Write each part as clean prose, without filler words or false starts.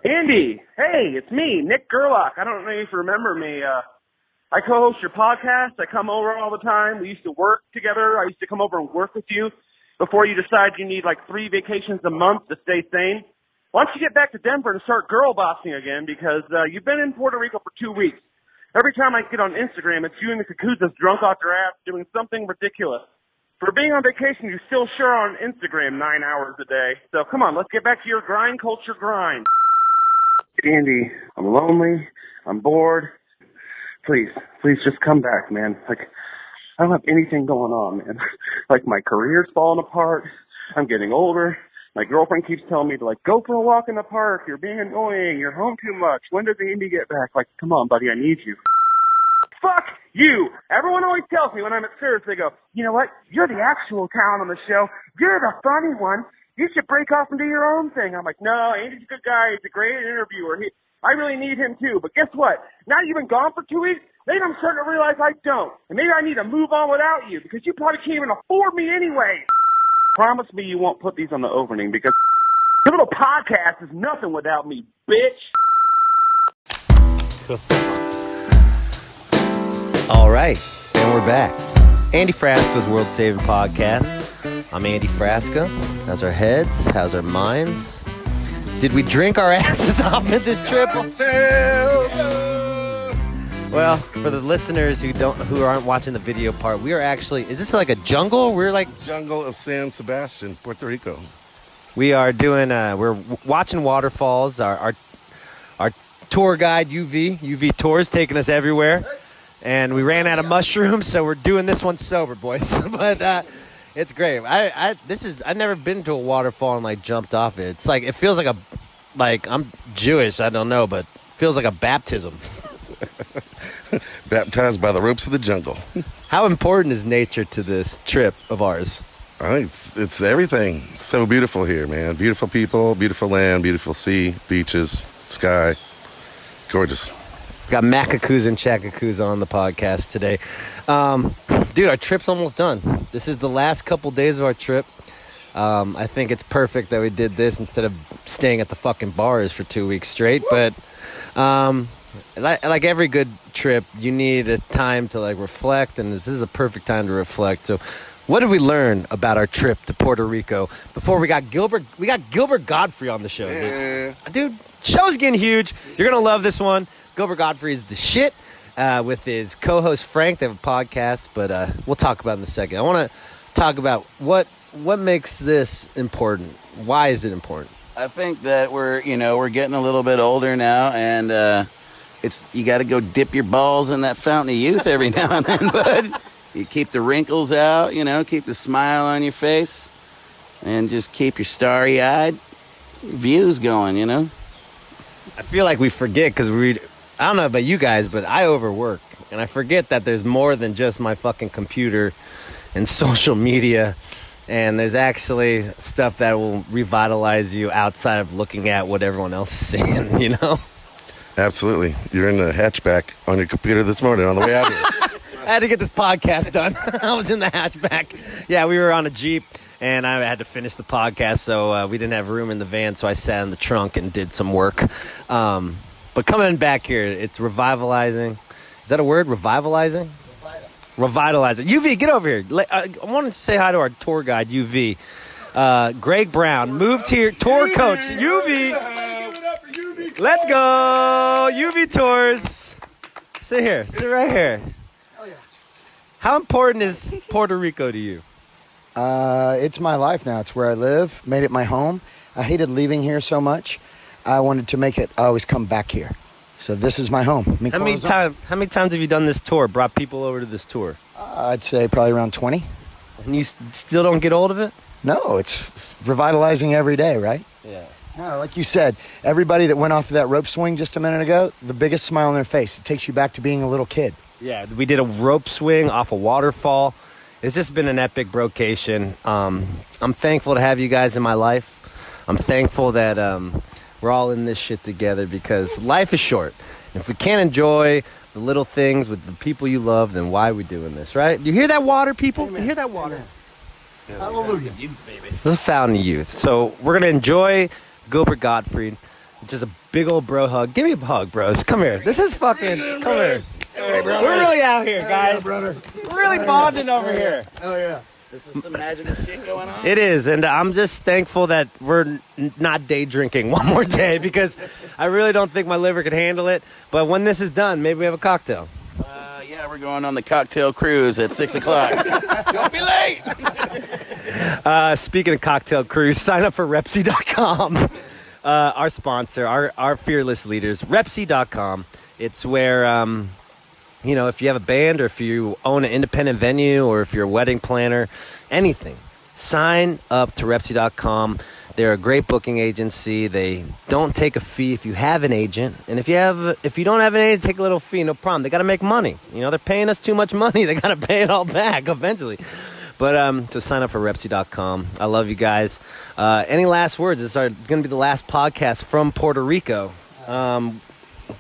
Andy, hey, it's me, Nick Gerlach. I don't know if you remember me. I co-host your podcast. I come over all the time. We used to work together. I used to come over and work with you before you decide you need like 3 vacations a month to stay sane. Why don't you get back to Denver and start girl bossing again, because you've been in Puerto Rico for 2 weeks. Every time I get on Instagram, it's you and the Cocuzzas drunk off your ass doing something ridiculous. For being on vacation, you still sure on Instagram 9 hours a day. So come on, let's get back to your grind culture grind. Andy, I'm lonely. I'm bored. Please just come back, man. Like, I don't have anything going on, man. Like, my career's falling apart. I'm getting older. My girlfriend keeps telling me to, like, go for a walk in the park. You're being annoying. You're home too much. When does Andy get back? Like, come on, buddy, I need you. Fuck you. Everyone always tells me when I'm at service, they go, you know what? You're the actual talent on the show. You're the funny one. You should break off and do your own thing. I'm like, no, Andy's a good guy. He's a great interviewer. I really need him too. But guess what? Now you've been gone for 2 weeks, maybe I'm starting to realize I don't. And maybe I need to move on without you, because you probably can't even afford me anyway. Promise me you won't put these on the opening, because your little podcast is nothing without me, bitch. All right, and we're back. Andy Frasco's World Saving Podcast. I'm Andy Frasco. How's our heads? How's our minds? Did we drink our asses off at this trip? Well, for the listeners who aren't watching the video part, we are actually, is this like a jungle? We're like jungle of San Sebastian, Puerto Rico. We are doing we're watching waterfalls. Our tour guide UV Tours taking us everywhere. And we ran out of mushrooms, so we're doing this one sober, boys. But it's great. I've never been to a waterfall and like jumped off it. It's like, it feels like I'm Jewish, I don't know, but it feels like a baptism. Baptized by the ropes of the jungle. How important is nature to this trip of ours? I think it's everything. It's so beautiful here, man. Beautiful people, beautiful land, beautiful sea, beaches, sky. Gorgeous. Got Macacuz and Chacacuz on the podcast today. Dude, our trip's almost done. This is the last couple days of our trip. I think it's perfect that we did this instead of staying at the fucking bars for 2 weeks straight. But like every good trip, you need a time to like reflect, and this is a perfect time to reflect. So what did we learn about our trip to Puerto Rico before we got Gilbert Gottfried on the show? Yeah. Dude, show's getting huge. You're going to love this one. Gilbert Gottfried is the shit with his co-host Frank. They have a podcast, but we'll talk about it in a second. I want to talk about what makes this important. Why is it important? I think that we're getting a little bit older now, and you got to go dip your balls in that fountain of youth every now and then, bud. You keep the wrinkles out, keep the smile on your face, and just keep your starry-eyed views going, I feel like we forget because I don't know about you guys, but I overwork, and I forget that there's more than just my fucking computer and social media, and there's actually stuff that will revitalize you outside of looking at what everyone else is saying, Absolutely. You're in the hatchback on your computer this morning on the way out here. I had to get this podcast done. I was in the hatchback. Yeah, we were on a Jeep, and I had to finish the podcast, so we didn't have room in the van, so I sat in the trunk and did some work. But coming back here, it's revitalizing. Is that a word? Revitalizing? Revitalizing. UV, get over here. I wanted to say hi to our tour guide, UV. Greg Brown moved here. Tour coach, UV. Let's go. UV Tours. Sit here. Sit right here. How important is Puerto Rico to you? It's my life now. It's where I live. Made it my home. I hated leaving here so much. I wanted to make it always come back here. So this is my home. How many times have you done this tour, brought people over to this tour? I'd say probably around 20. And you still don't get old of it? No, it's revitalizing every day, right? Yeah. No, like you said, everybody that went off of that rope swing just a minute ago, the biggest smile on their face. It takes you back to being a little kid. Yeah, we did a rope swing off a waterfall. It's just been an epic brocation. I'm thankful to have you guys in my life. I'm thankful that we're all in this shit together, because life is short. If we can't enjoy the little things with the people you love, then why are we doing this, right? You hear that water, people? Amen. You hear that water? Amen. Hallelujah. The fountain of youth. So we're going to enjoy Gilbert Gottfried. It's just a big old bro hug. Give me a hug, bros. Come here. This is fucking. Come here. Hey, we're really out here, guys. We're really bonding over here. Oh, yeah. This is some magical shit going on. It is, and I'm just thankful that we're not day drinking one more day because I really don't think my liver could handle it. But when this is done, maybe we have a cocktail. Yeah, we're going on the cocktail cruise at 6 o'clock. Don't be late. Speaking of cocktail cruise, sign up for Repsy.com. Our sponsor, our fearless leaders, Repsy.com. It's where, if you have a band or if you own an independent venue or if you're a wedding planner, anything, sign up to Repsy.com. They're a great booking agency. They don't take a fee if you have an agent. And if you don't have an agent, take a little fee, no problem. They got to make money. They're paying us too much money. They got to pay it all back eventually. But so sign up for Repsy.com. I love you guys. Any last words? This is going to be the last podcast from Puerto Rico. Do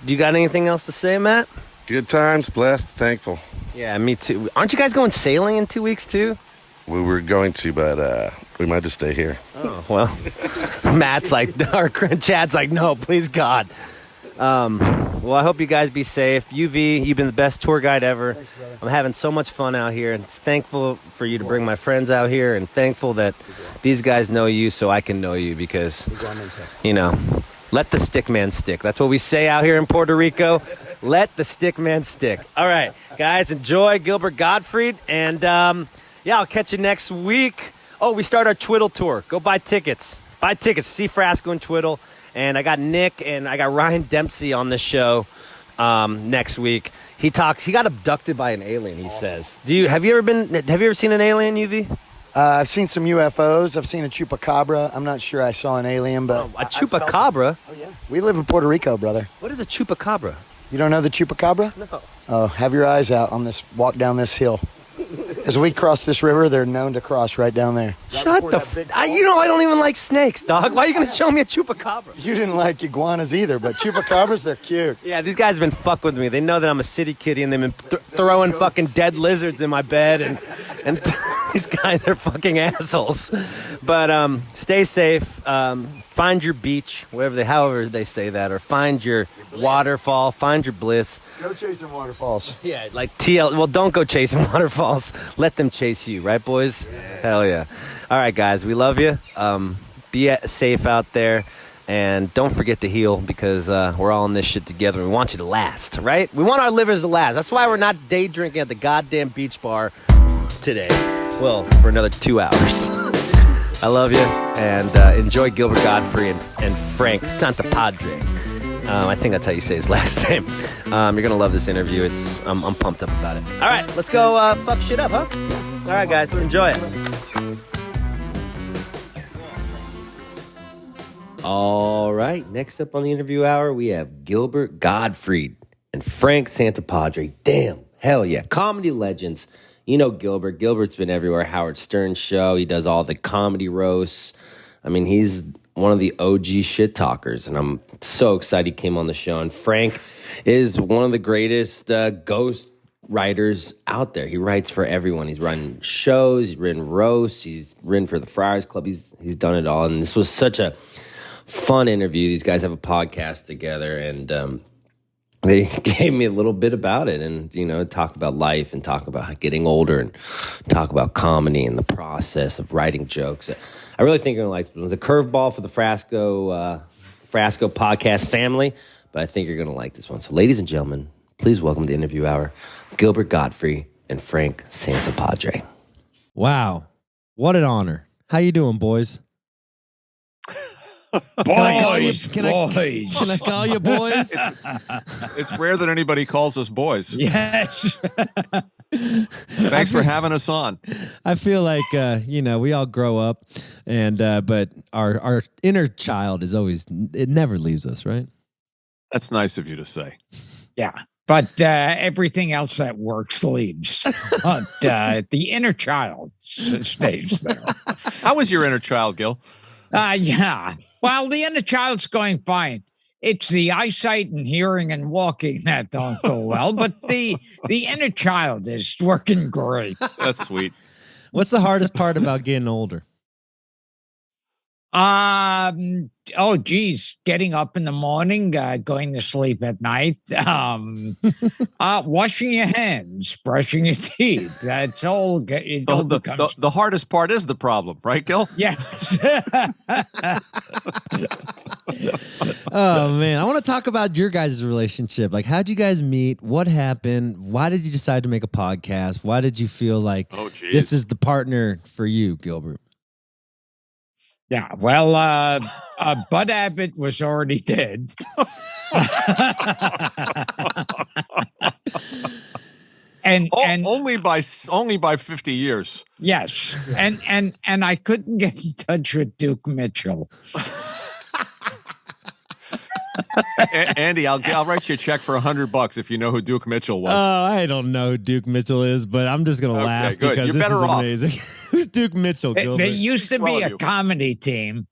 you got anything else to say, Matt? Good times, blessed, thankful. Yeah, me too. Aren't you guys going sailing in 2 weeks too? We were going to, but we might just stay here. Oh, well. Matt's like, or Chad's like, no, please God. Well, I hope you guys be safe. UV, you've been the best tour guide ever. Thanks, brother. I'm having so much fun out here, and it's thankful for you to bring my friends out here, and thankful that these guys know you so I can know you because, let the stick man stick. That's what we say out here in Puerto Rico. Let the stick man stick. All right, guys, enjoy Gilbert Gottfried, and I'll catch you next week. Oh, we start our Twiddle tour. Go buy tickets. Buy tickets. See Frasco and Twiddle. And I got Nick and I got Ryan Dempsey on the show next week. He got abducted by an alien, he says. Have you ever seen an alien, UV? I've seen some UFOs. I've seen a chupacabra. I'm not sure I saw an alien, but... A chupacabra? Oh, yeah. We live in Puerto Rico, brother. What is a chupacabra? You don't know the chupacabra? No. Oh, have your eyes out on this walk down this hill. As we cross this river, they're known to cross right down there. Shut the I don't even like snakes, dog. Why are you going to show me a chupacabra? You didn't like iguanas either, but chupacabras, they're cute. Yeah, these guys have been fucking with me. They know that I'm a city kitty, and they've been throwing fucking dead lizards in my bed, and these guys are fucking assholes. But stay safe. Find your beach, however they say that, or find your waterfall, find your bliss. Go chasing waterfalls. Yeah, like TL. Well, don't go chasing waterfalls. Let them chase you, right, boys? Yeah. Hell yeah. All right, guys, we love you. Be safe out there. And don't forget to heal because we're all in this shit together. We want you to last, right? We want our livers to last. That's why we're not day drinking at the goddamn beach bar today. Well, for another 2 hours. I love you. And enjoy Gilbert Gottfried and Frank Santopadre. I think that's how you say his last name. You're going to love this interview. I'm pumped up about it. All right, let's go fuck shit up, huh? All right, guys, enjoy it. All right, next up on the interview hour, we have Gilbert Gottfried and Frank Santopadre. Damn, hell yeah, comedy legends. You know Gilbert. Gilbert's been everywhere. Howard Stern's show. He does all the comedy roasts. I mean, he's one of the OG shit talkers, and I'm so excited he came on the show. And Frank is one of the greatest ghost writers out there. He writes for everyone. He's run shows. He's written roasts. He's written for the Friars Club. He's done it all. And this was such a fun interview. These guys have a podcast together, and they gave me a little bit about it, and talk about life and talk about getting older and talk about comedy and the process of writing jokes. I really think you're gonna like it. It was a curveball for the Frasco podcast family, but I think you're gonna like this one. So, ladies and gentlemen, please welcome to the interview hour Gilbert Gottfried and Frank Santopadre. Wow, what an honor! How you doing, boys? Can I call you boys? It's rare that anybody calls us boys. Yes. Thanks for having us on. I feel like we all grow up, and but our inner child is always, it never leaves us, right? That's nice of you to say. Yeah, but everything else that works leaves. But the inner child stays there. How was your inner child, Gil? Yeah. Well, the inner child's going fine. It's the eyesight and hearing and walking that don't go well, but the inner child is working great. That's sweet. What's the hardest part about getting older? Oh, geez, getting up in the morning, going to sleep at night, washing your hands, brushing your teeth. That's all. It all becomes. The hardest part is the problem, right, Gil? Yes. Oh man, I want to talk about your guys' relationship. Like, how'd you guys meet? What happened? Why did you decide to make a podcast? Why did you feel like this is the partner for you, Gilbert? Yeah, well, Bud Abbott was already dead. and only by 50 years. Yes, and I couldn't get in touch with Duke Mitchell. Andy, I'll write you a check for $100 if you know who Duke Mitchell was. Oh, I don't know who Duke Mitchell is, but I'm just gonna laugh good. because You're this better is off. amazing. Who's Duke Mitchell, Gilbert? There used to be a comedy team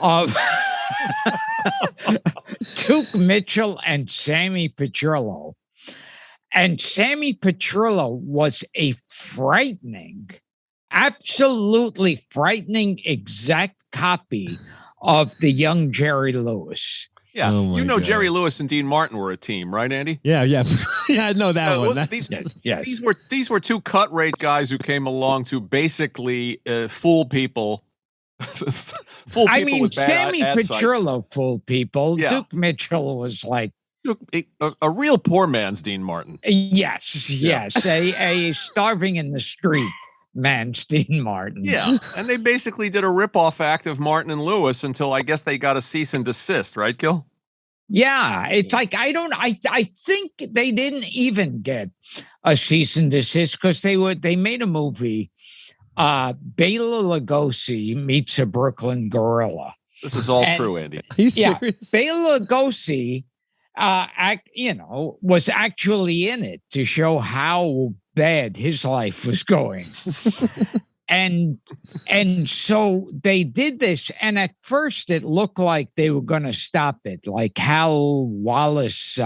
of Duke Mitchell and Sammy Petrillo. And Sammy Petrillo was a frightening, absolutely frightening exact copy of the young Jerry Lewis. Yeah, Oh you know God. Jerry Lewis and Dean Martin were a team, right, Andy? Yeah, yeah, I know that one. Well, these were two cut rate guys who came along to basically fool people. I mean, with bad Sammy ad sight. Petrillo fooled people. Yeah. Duke Mitchell was like, a real poor man's Dean Martin. yes, a starving in the street man's Dean Martin. Yeah, and they basically did a ripoff act of Martin and Lewis until I guess they got a cease and desist, right, Gil? Yeah, it's like I think they didn't even get a cease and desist because they made a movie, Bela Lugosi meets a Brooklyn gorilla. This is all true, Andy. Are you serious? Yeah, Bela Lugosi, was actually in it to show how bad his life was going. And so they did this, and at first it looked like they were going to stop it, like Hal Wallace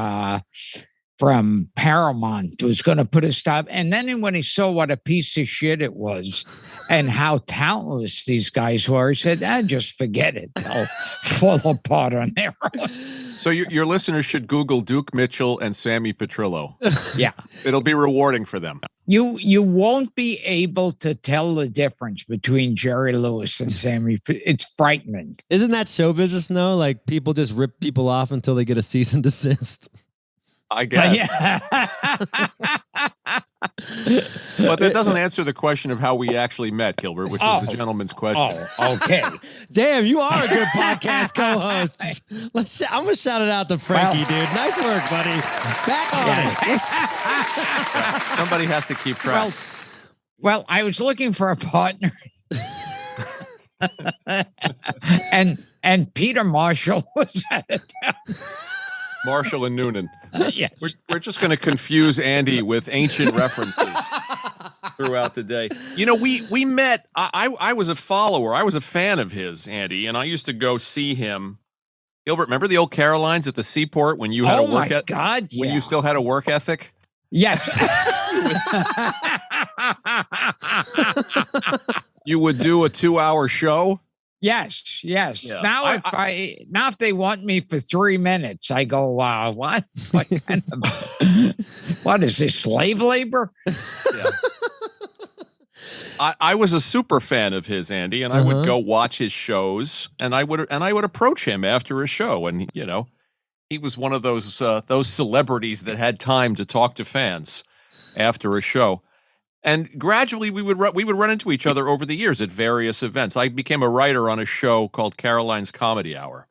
from Paramount was going to put a stop. And then when he saw what a piece of shit it was and how talentless these guys were, he said, just forget it. They'll fall apart on their own. So your listeners should Google Duke Mitchell and Sammy Petrillo. Yeah. It'll be rewarding for them. You won't be able to tell the difference between Jerry Lewis and Sammy. It's frightening. Isn't that show business, no? Like, people just rip people off until they get a cease and desist. I guess. But that doesn't answer the question of how we actually met, Gilbert, which is the gentleman's question. Oh, okay. Damn, you are a good podcast co-host. I'm going to shout it out to Frankie, dude. Nice work, buddy. Back on it. Somebody has to keep track. Well, I was looking for a partner. and Peter Marshall was out of town. Marshall and Noonan. Yes. We're just going to confuse Andy with ancient references throughout the day. You know, we met. I was a follower. I was a fan of his, Andy, and I used to go see him. Gilbert, remember the old Carolines at the seaport when you had a work ethic? God, yeah. When you still had a work ethic? Yes. You would do a 2-hour show? Yes. Yeah. Now if they want me for 3 minutes, I go, wow, what kind of, what is this, slave labor? Yeah. I was a super fan of his, Andy, and I would go watch his shows, and I would approach him after a show, and he was one of those celebrities that had time to talk to fans after a show. And gradually, we would run into each other over the years at various events. I became a writer on a show called Caroline's Comedy Hour,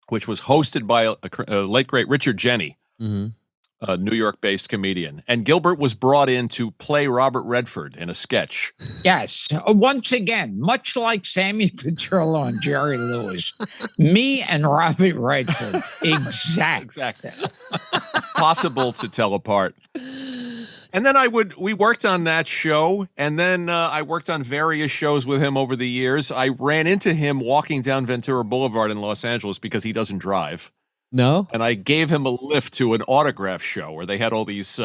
which was hosted by a late, great Richard Jenney, a New York-based comedian. And Gilbert was brought in to play Robert Redford in a sketch. Yes. Once again, much like Sammy Petrillo and Jerry Lewis, me and Robert Redford, exactly. Possible to tell apart. And then we worked on that show, and then I worked on various shows with him over the years. I ran into him walking down Ventura Boulevard in Los Angeles because he doesn't drive. No? And I gave him a lift to an autograph show where they had all these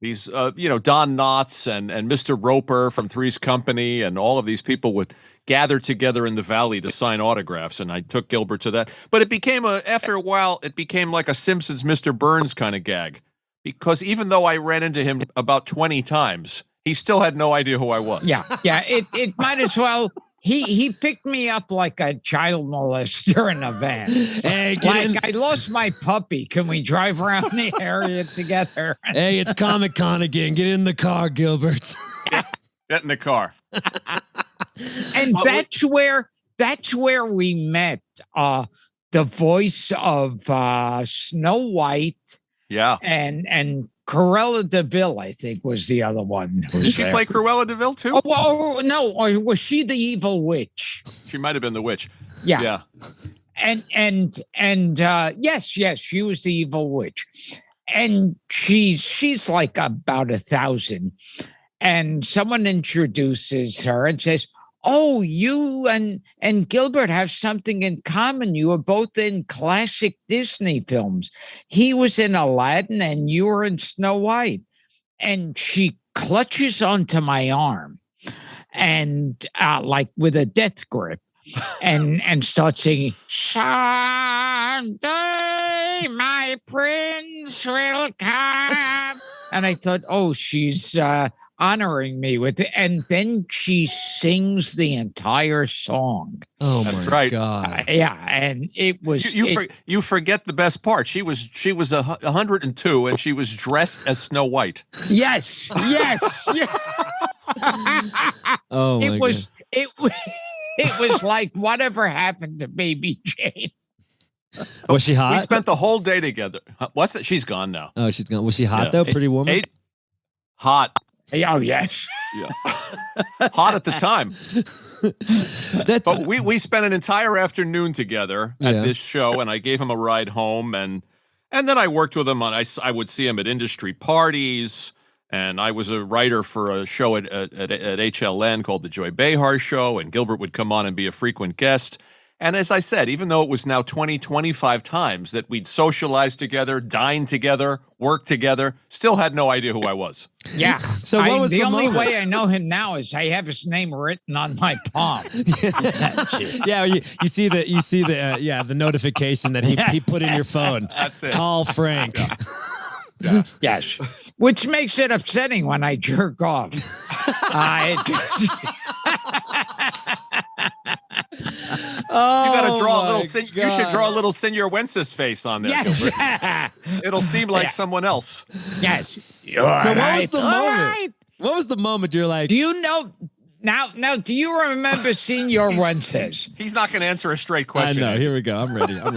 These, Don Knotts and Mr. Roper from Three's Company and all of these people would gather together in the valley to sign autographs, and I took Gilbert to that. But it became after a while, it became like a Simpsons Mr. Burns kind of gag, because even though I ran into him about 20 times, he still had no idea who I was. Yeah. It might as well. He picked me up like a child molester in a van. Hey, I lost my puppy. Can we drive around the area together? Hey, it's Comic Con again. Get in the car, Gilbert. Get in the car. And that's where we met. The voice of Snow White. Yeah. And Cruella de Vil, I think, was the other one. Did she play Cruella de Vil too? No. Or was she the evil witch? She might have been the witch. Yeah. And yes, she was the evil witch. And she's like about 1,000. And someone introduces her and says, "Oh, you and Gilbert have something in common. You were both in classic Disney films. He was in Aladdin and you were in Snow White." And she clutches onto my arm and like with a death grip and starts singing, "Someday my prince will come." And I thought, oh, she's honoring me with it. And then she sings the entire song. Oh, that's my right. God. Yeah, and it was... You forget the best part. She was 102, and she was dressed as Snow White. Yes. Oh, my God. It was like whatever happened to Baby Jane. Was she hot? We spent the whole day together. What's that? She's gone now. Oh, she's gone. Was she hot, though? Pretty woman? Hot. Oh, yes. Yeah. Hot at the time. But we spent an entire afternoon together at this show, and I gave him a ride home, and then I worked with him I would see him at industry parties, and I was a writer for a show at HLN called The Joy Behar Show, and Gilbert would come on and be a frequent guest. And as I said, even though it was now 25 times that we'd socialize together, dine together, work together, still had no idea who I was. Yeah. So what was the only moment? way I know him now is I have his name written on my palm. Yeah, you see the notification that he put in your phone. That's it. Call Frank. Yeah. Yes. Which makes it upsetting when I jerk off. Oh, you got to draw a little. You should draw a little Senor Wences face on there. Yes. It'll seem like someone else. Yes. So what was the moment? What was the moment you're like? Do you know? Now, do you remember Senor Wences? He's not going to answer a straight question. I know. Here we go. I'm ready. I'm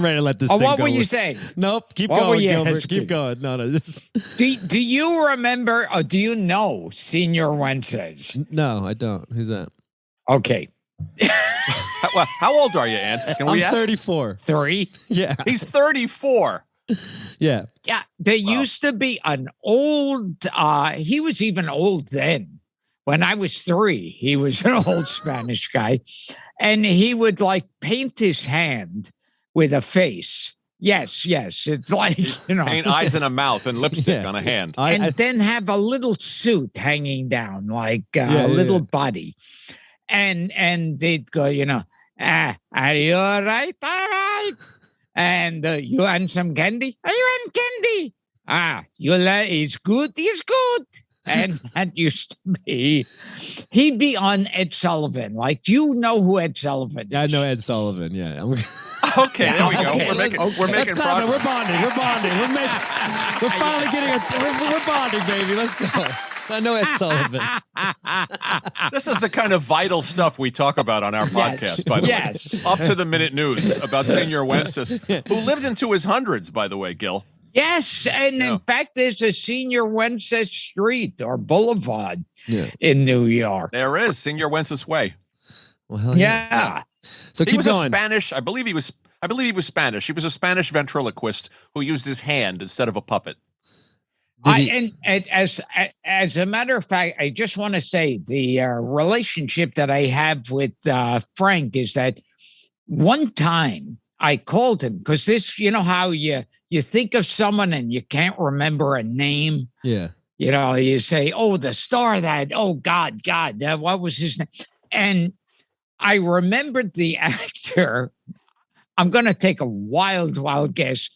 ready to let this thing what go. were you saying? Nope. Keep What were going, you Gilbert. asking? Keep going. No. Do you remember or do you know Senor Wences? No, I don't. Who's that? Okay. How old are you, Ann? Can we I'm ask? 34. 3? Yeah. He's 34. Yeah. Yeah. There used to be an old, he was even old then. When I was 3, he was an old Spanish guy. And he would like paint his hand with a face. Yes. It's like, Paint eyes and a mouth and lipstick on a hand. Then have a little suit hanging down, like a little body. And they'd go, are you all right? All right. And you want some candy? I want candy. He's good. He's good. And that used to be, he'd be on Ed Sullivan. Like, do you know who Ed Sullivan is? Yeah, I know Ed Sullivan. Yeah. Okay, there we go. Okay. We're making progress. We're bonding. We're finally getting we're bonding, baby. Let's go. I know Ed Sullivan. This is the kind of vital stuff we talk about on our podcast, by the way. Up to the minute news about Senor Wences, who lived into his hundreds, by the way, Gil. Yes, and in fact, there's a Senor Wences Street or Boulevard in New York. There is Senor Wences Way. Well, hell yeah. So he keep was going. a Spanish. I believe he was Spanish. He was a Spanish ventriloquist who used his hand instead of a puppet. And as a matter of fact, I just want to say the relationship that I have with Frank is that one time I called him because this, how you think of someone and you can't remember a name. Yeah. You say, oh, the star that, oh, God, what was his name? And I remembered the actor. I'm going to take a wild guess.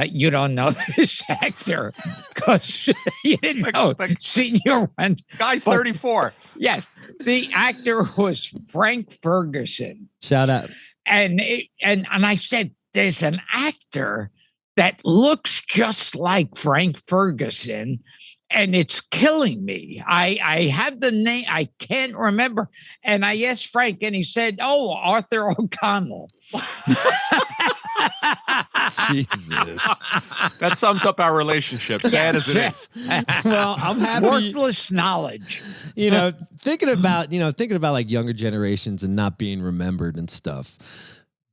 You don't know this actor because you didn't know senior one. Guy's 34. Yes, the actor was Frank Ferguson. Shout out. And I said, there's an actor that looks just like Frank Ferguson, and it's killing me. I have the name, I can't remember. And I asked Frank, and he said, oh, Arthur O'Connell. Jesus. That sums up our relationship, sad as it is. Well, I'm happy. Worthless knowledge. Thinking about like younger generations and not being remembered and stuff.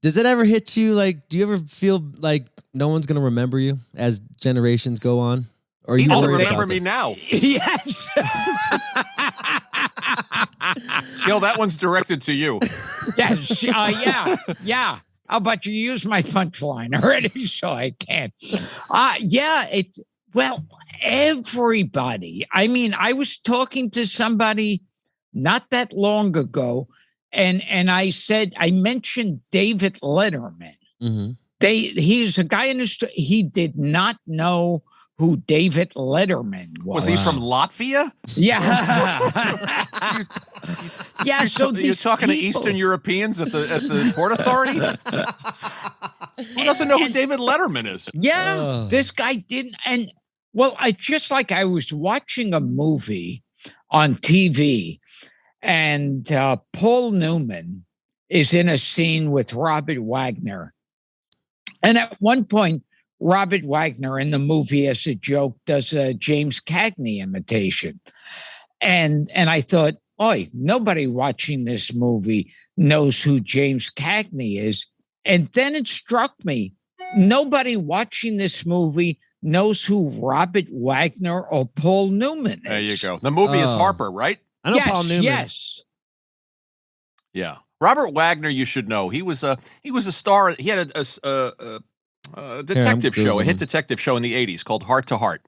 Does it ever hit you? Like, do you ever feel like no one's going to remember you as generations go on? Or He you doesn't worried remember about me that? now. Yes. Gil, that one's directed to you. Yes. Yeah. How about you use my punchline already so I can't? Everybody. I mean, I was talking to somebody not that long ago, and I mentioned David Letterman. Mm-hmm. He's a guy in his, he did not know who David Letterman was. Was he from Latvia? Yeah. Yeah. So you're talking to Eastern Europeans at the Port Authority? Who doesn't know who David Letterman is? Yeah, this guy didn't. And I just like I was watching a movie on TV, and Paul Newman is in a scene with Robert Wagner. And at one point, Robert Wagner in the movie, as a joke, does a James Cagney imitation. And I thought, nobody watching this movie knows who James Cagney is. And then it struck me, nobody watching this movie knows who Robert Wagner or Paul Newman is. There you go. The movie is Harper, right? I know Paul Newman. Yes. Yeah. Robert Wagner, you should know. He was a star. He had a detective show, a hit detective show in the 80s called Heart to Heart.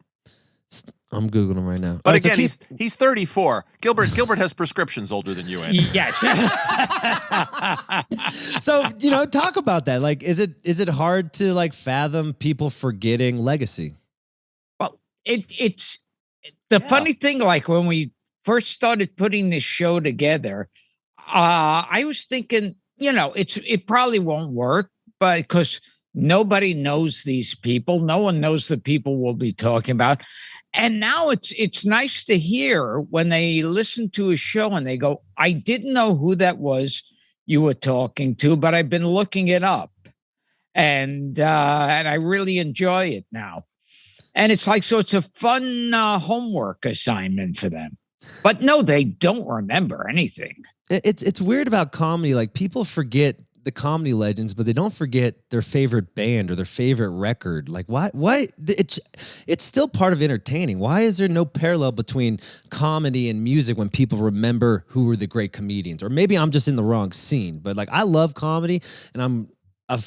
I'm Googling him right now. But again, he's 34. Gilbert has prescriptions older than you, Andy. Yes. So, talk about that. Like, is it hard to like fathom people forgetting legacy? Well, it's the funny thing, like when we first started putting this show together, I was thinking, it probably won't work, but because nobody knows these people, no one knows the people we'll be talking about. And now it's nice to hear when they listen to a show and they go, I didn't know who that was you were talking to, but I've been looking it up. And I really enjoy it now. And it's like, so it's a fun homework assignment for them. But no, they don't remember anything. It's weird about comedy. Like, people forget the comedy legends, but they don't forget their favorite band or their favorite record. Like, why it's still part of entertaining. Why is there no parallel between comedy and music when people remember who were the great comedians? Or maybe I'm just in the wrong scene, but like, I love comedy and I'm a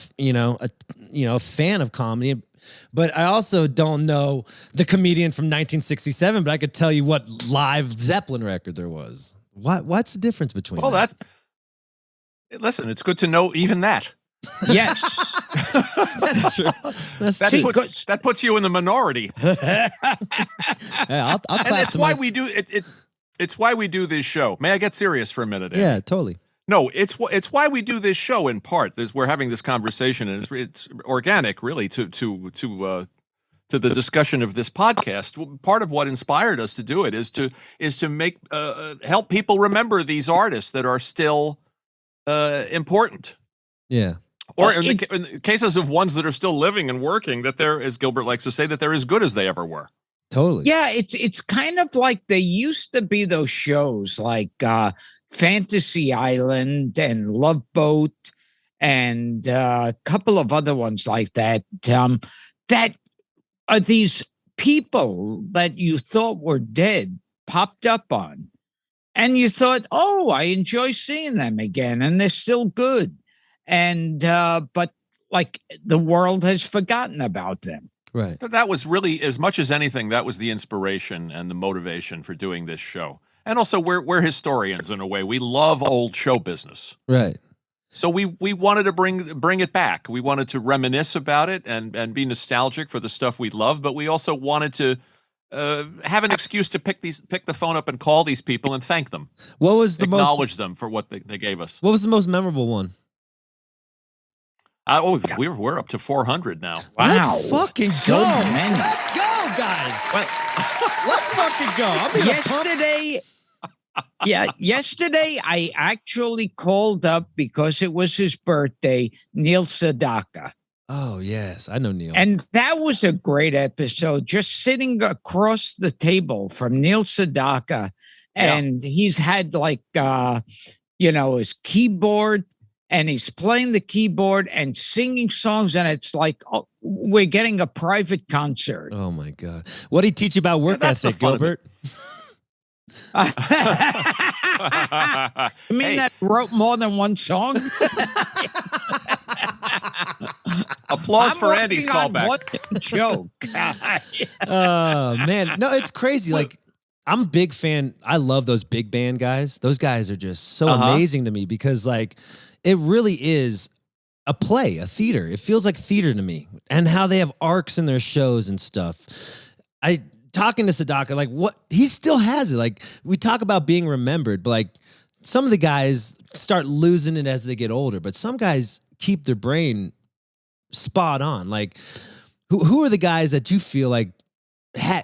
fan of comedy, but I also don't know the comedian from 1967, but I could tell you what live Zeppelin record there was. What's the difference between that? Listen, it's good to know even that. Yes. That's true. That puts you in the minority. Yeah, I'll clap and it's why we do it. It's why we do this show. May I get serious for a minute, Andy? Yeah, totally. No, it's why we do this show in part. We're having this conversation, and it's organic, really, to the discussion of this podcast. Part of what inspired us to do it is to make help people remember these artists that are still important. Yeah. Or in the cases of ones that are still living and working, that they're, as Gilbert likes to say, that they're as good as they ever were. Totally. Yeah, it's kind of like they used to be those shows like Fantasy Island and Love Boat and a couple of other ones like that. That are these people that you thought were dead popped up on. And you thought, oh, I enjoy seeing them again, and they're still good. And but like the world has forgotten about them. Right. That was really, as much as anything, that was the inspiration and the motivation for doing this show. And also, we're historians in a way. We love old show business. Right. So we wanted to bring it back. We wanted to reminisce about it and be nostalgic for the stuff we love, but we also wanted to have an excuse to pick the phone up and call these people and thank them. What was the acknowledge them for what they gave us? What was the most memorable one? We're up to 400 now. Wow. Let's fucking go. Man. Let's go, guys. Let's fucking go. Yesterday I actually called up because it was his birthday, Neil Sedaka. Oh, yes. I know Neil. And that was a great episode, just sitting across the table from Neil Sedaka. And he's had his keyboard, and he's playing the keyboard and singing songs. And it's like, we're getting a private concert. Oh, my God. What did he teach you about work ethic, Gilbert? You mean that wrote more than one song? Applause for Andy's callback. What joke. Oh, man. No, it's crazy. Like, I'm a big fan. I love those big band guys. Those guys are just so amazing to me because, like, it really is a play, a theater. It feels like theater to me, and how they have arcs in their shows and stuff. Talking to Sedaka, like, what he still has it. Like, we talk about being remembered, but like some of the guys start losing it as they get older, but some guys keep their brain spot on. Like, who are the guys that you feel like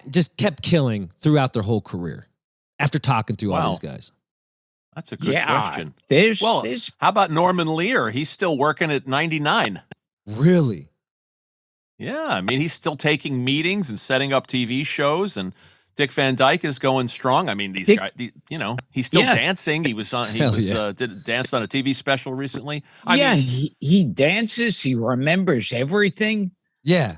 just kept killing throughout their whole career after talking through all these guys? That's a good question. How about Norman Lear? He's still working at 99. Really? Yeah, I mean, he's still taking meetings and setting up TV shows, and Dick Van Dyke is going strong. I mean, these guys, he's still dancing. He danced on a TV special recently. He dances. He remembers everything. Yeah,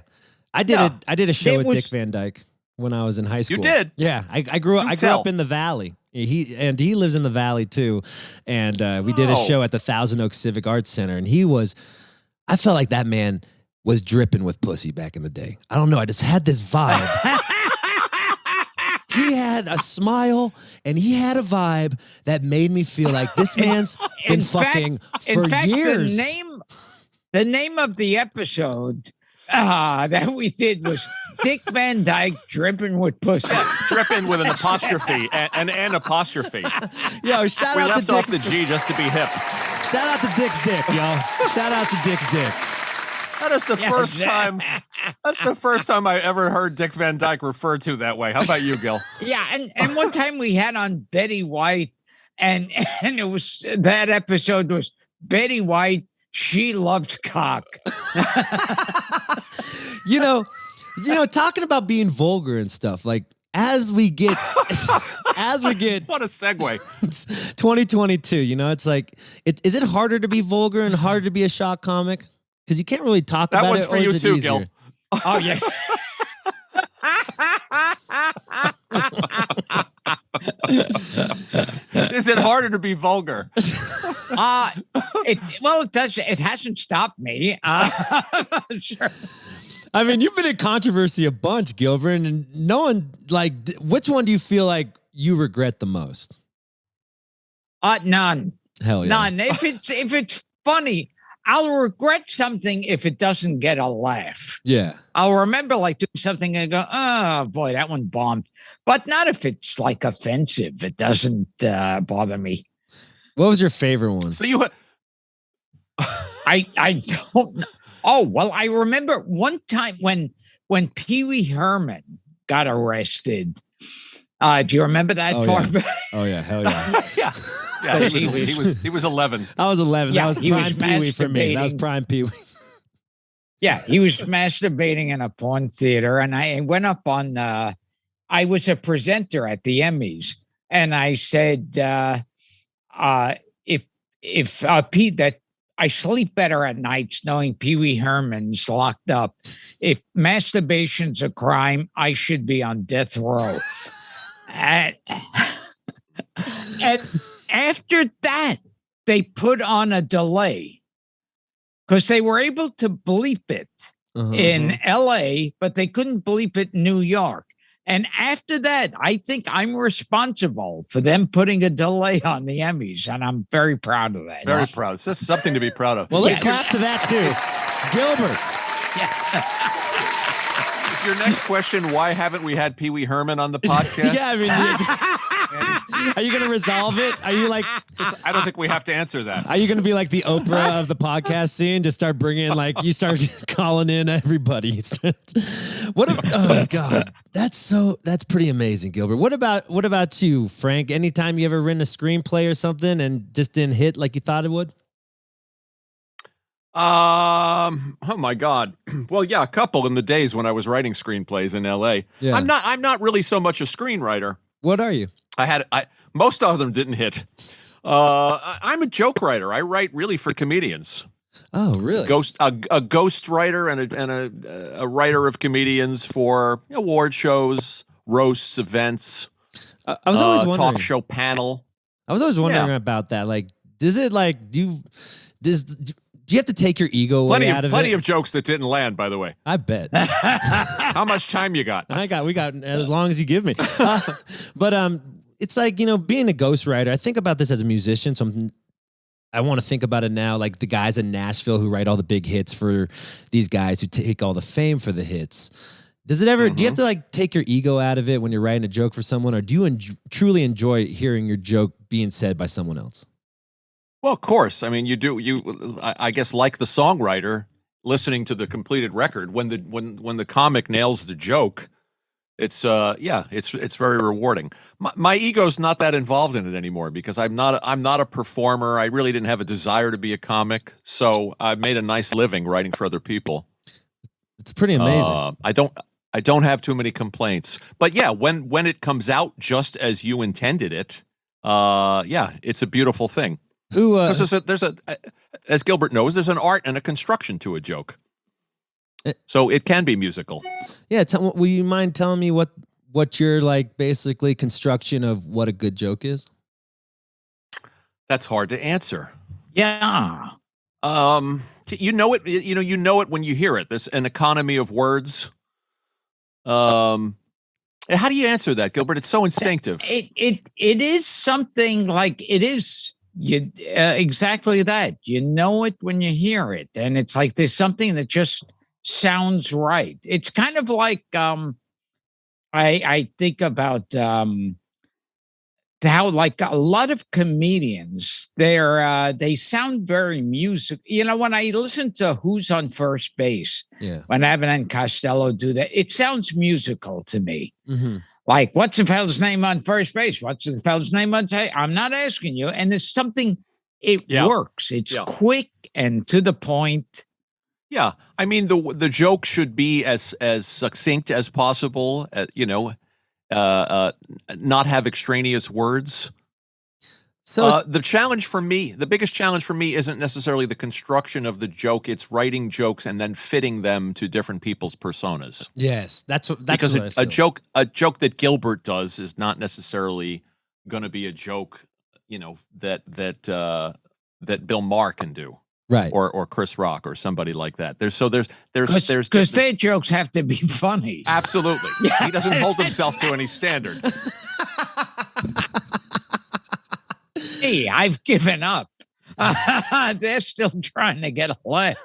I did a show with Dick Van Dyke when I was in high school. You did? Yeah, I grew up in the Valley. He lives in the Valley too, and we did a show at the Thousand Oaks Civic Arts Center, and I felt like that man was dripping with pussy back in the day. I don't know. I just had this vibe. He had a smile and he had a vibe that made me feel like this man's been fucking for years. The name of the episode that we did was Dick Van Dyke dripping with pussy. Dripping with an apostrophe, an apostrophe. Yo, shout we out left to off the G just to be hip. Shout out to Dick's dick, yo. Shout out to Dick's dick. That is the first time. That's the first time I ever heard Dick Van Dyke referred to that way. How about you, Gil? Yeah, and one time we had on Betty White, and it was that episode was Betty White. She loved cock. you know, talking about being vulgar and stuff. Like as we get what a segue. 2022. It's like is it harder to be vulgar and harder to be a shock comic? Because you can't really talk about it. That one's for you too, easier? Gil. Oh, yes. Is it harder to be vulgar? It does. It hasn't stopped me. Sure. I mean, you've been in controversy a bunch, Gilbert, and no one, like, which one do you feel like you regret the most? None. Hell yeah. None. If it's funny, I'll regret something if it doesn't get a laugh. Yeah. I'll remember like doing something and go, oh boy, that one bombed. But not if it's like offensive. It doesn't bother me. What was your favorite one? So you I don't know. Oh, well, I remember one time when Pee Wee Herman got arrested. Do you remember that? Oh yeah, hell yeah. Yeah, he was 11. I was 11. Yeah, that was prime Pee Wee for me. That was prime Pee Wee. Yeah, he was masturbating in a porn theater, and I went up on. I was a presenter at the Emmys, and I said, if Pete, that I sleep better at nights knowing Pee Wee Herman's locked up. If masturbation's a crime, I should be on death row. And after that, they put on a delay because they were able to bleep it. in LA, but they couldn't bleep it in New York. And after that, I think I'm responsible for them putting a delay on the Emmys, and I'm very proud of that. Very proud. It's just something to be proud of. Well, let's clap to that too. Gilbert. Is your next question, why haven't we had Pee Wee Herman on the podcast? Yeah, I mean, are you going to resolve it? Are you like? I don't think we have to answer that. Are you going to be like the Oprah of the podcast scene? Just start bringing like you start calling in everybody. Oh God, that's pretty amazing, Gilbert. What about you, Frank? Anytime you ever written a screenplay or something and just didn't hit like you thought it would? Oh my God. Well, yeah, a couple in the days when I was writing screenplays in LA. Yeah. I'm not really so much a screenwriter. What are you? Most of them didn't hit. I'm a joke writer. I write really for comedians. Oh, really? A ghost writer and a writer of comedians for award shows, roasts, events. I was always wondering. Talk show panel. I was always wondering about that. Like, does it like do you have to take your ego away out of it? Plenty of jokes that didn't land, by the way. I bet. How much time you got? We got as long as you give me. But it's like, being a ghostwriter, I think about this as a musician. So I want to think about it now, like the guys in Nashville who write all the big hits for these guys who take all the fame for the hits. Does it ever, do you have to like take your ego out of it when you're writing a joke for someone, or do you truly enjoy hearing your joke being said by someone else? Well, of course. I mean, you do. I guess, like the songwriter, listening to the completed record when the comic nails the joke, it's very rewarding. My ego's not that involved in it anymore because I'm not a performer. I really didn't have a desire to be a comic, so I've made a nice living writing for other people. It's pretty amazing. I don't have too many complaints, but yeah, when it comes out just as you intended it, it's a beautiful thing. There's as Gilbert knows, there's an art and a construction to a joke, so it can be musical. Yeah, will you mind telling me what your like basically construction of what a good joke is? That's hard to answer. Yeah. You know it. You know it when you hear it. There's an economy of words. How do you answer that, Gilbert? It's so instinctive. It is something like it is. Exactly that. You know it when you hear it, and it's like there's something that just sounds right. It's kind of like I think about how like a lot of comedians they sound very music. When I listen to Who's on First Base, when Abbott and Costello do that, it sounds musical to me. Mm-hmm. Like, what's the fellow's name on first base? What's the fellow's name on second? I'm not asking you. And there's something, it works. It's quick and to the point. Yeah. I mean, the joke should be as succinct as possible, not have extraneous words. So the biggest challenge for me isn't necessarily the construction of the joke. It's writing jokes and then fitting them to different people's personas. Yes, that's because what a joke that Gilbert does is not necessarily going to be a joke, that Bill Maher can do, right? Or Chris Rock or somebody like that. There's because their jokes have to be funny. Absolutely, he doesn't hold himself to any standard. Hey, I've given up. They're still trying to get a laugh.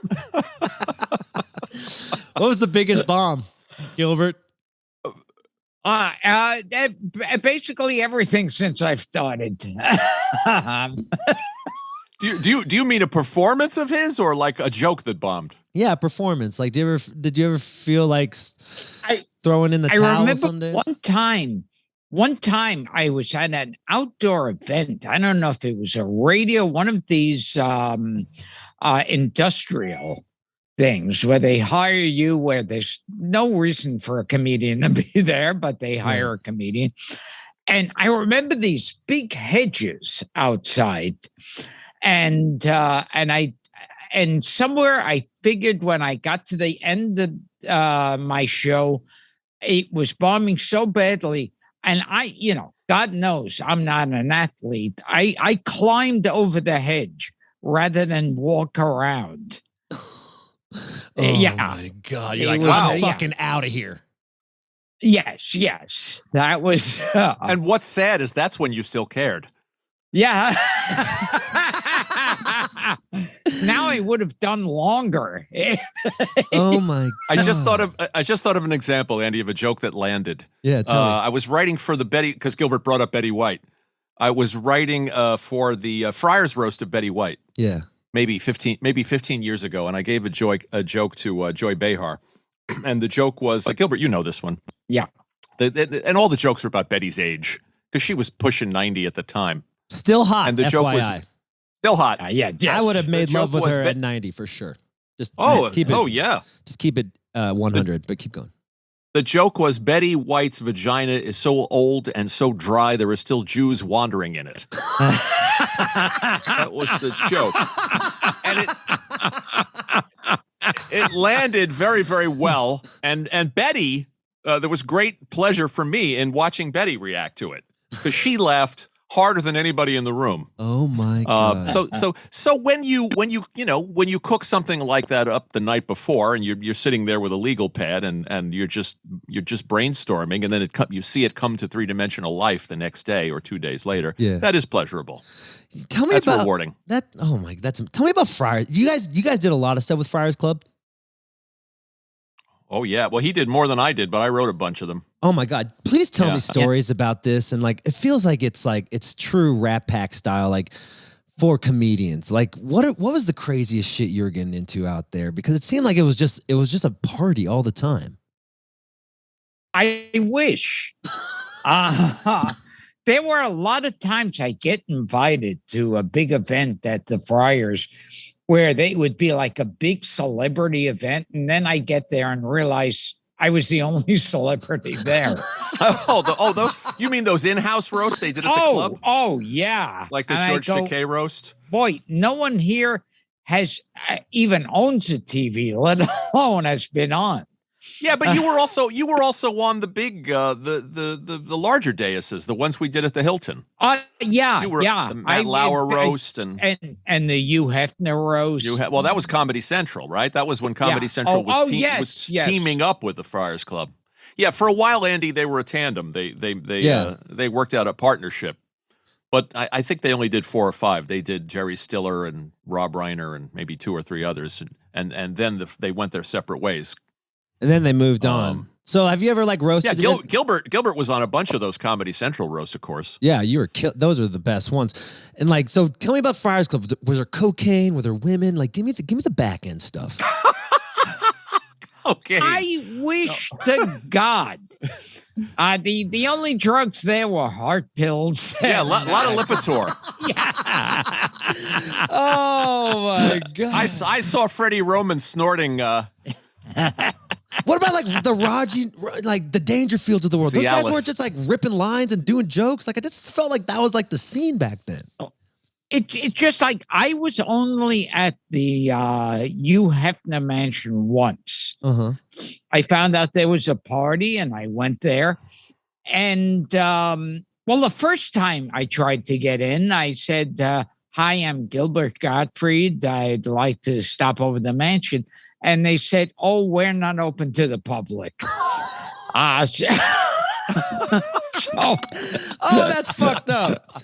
What was the biggest bomb, Gilbert? Basically everything since I've started. Do you mean a performance of his or like a joke that bombed? Yeah, performance. Like, did you ever feel like throwing in the towel some days? One time I was at an outdoor event. I don't know if it was a radio, one of these industrial things where they hire you where there's no reason for a comedian to be there, but they hire a comedian. And I remember these big hedges outside. And somewhere I figured when I got to the end of my show, it was bombing so badly. And God knows I'm not an athlete. I climbed over the hedge rather than walk around. Oh Yeah. my God. You're It like, was, I'm yeah. fucking out of here. Yes. That was. And what's sad is that's when you still cared. Yeah. Now I would have done longer. Oh my God. I just thought of an example, Andy, of a joke that landed. Yeah, tell me. I was writing for the Betty, because Gilbert brought up Betty White. I was writing for the Friars roast of Betty White. Yeah. Maybe 15 years ago, and I gave a joke to Joy Behar, and the joke was Gilbert, you know this one. Yeah. And all the jokes were about Betty's age because she was pushing 90 at the time. Still hot, And the FYI. joke was still hot. Yeah. I would have made The love joke with was her Bet- at 90 for sure. Just Yeah. Just keep it 100, but keep going. The joke was Betty White's vagina is so old and so dry there are still Jews wandering in it. That was the joke. And it landed very, very well. And Betty, there was great pleasure for me in watching Betty react to it because she laughed harder than anybody in the room. Oh my God. So when you cook something like that up the night before and you're sitting there with a legal pad and you're just brainstorming and then you see it come to three-dimensional life the next day or 2 days later. Yeah. That is pleasurable. Tell me That's about rewarding. that. Oh my, tell me about Friars. You guys did a lot of stuff with Friars Club. Oh yeah. Well, he did more than I did, but I wrote a bunch of them. Oh my God. Please tell Yeah. me stories about this. And like, it feels like it's true Rat Pack style, like for comedians. Like what was the craziest shit you were getting into out there? Because it seemed like it was just a party all the time. I wish. There were a lot of times I get invited to a big event at the Friars where they would be like a big celebrity event. And then I get there and realize I was the only celebrity there. Those you mean those in-house roasts they did at the club? Oh, yeah. Like the And George Takei roast? Boy, no one here has even owns a TV, let alone has been on. Yeah, but you were also on the big the larger daises, the ones we did at the Hilton. Yeah. The Matt Lauer roast and the Hugh Hefner roast. Well, that was Comedy Central, right? That was when Comedy Central was teaming up with the Friars Club. Yeah, for a while, Andy, they were a tandem. They worked out a partnership. But I think they only did 4 or 5. They did Jerry Stiller and Rob Reiner and maybe 2 or 3 others, and then they went their separate ways. And then they moved on. So have you ever like roasted? Yeah, Gilbert was on a bunch of those Comedy Central roasts, of course. Yeah, you were. Those are the best ones. And like, so tell me about Friars Club. Was there cocaine? Were there women? Like, give me the back end stuff. Okay. I wish to God. The only drugs there were heart pills. Yeah, a lot of Lipitor. Yeah. Oh my God. I saw Freddie Roman snorting. What about like the Raji, like the Dangerfields of the world? Those guys weren't just like ripping lines and doing jokes. Like I just felt like that was like the scene back then. It's just like I was only at the Hugh Hefner mansion once. I found out there was a party and I went there. And the first time I tried to get in, I said, "Hi, I'm Gilbert Gottfried. I'd like to stop over the mansion." And they said, "Oh, we're not open to the public." Oh, that's fucked up.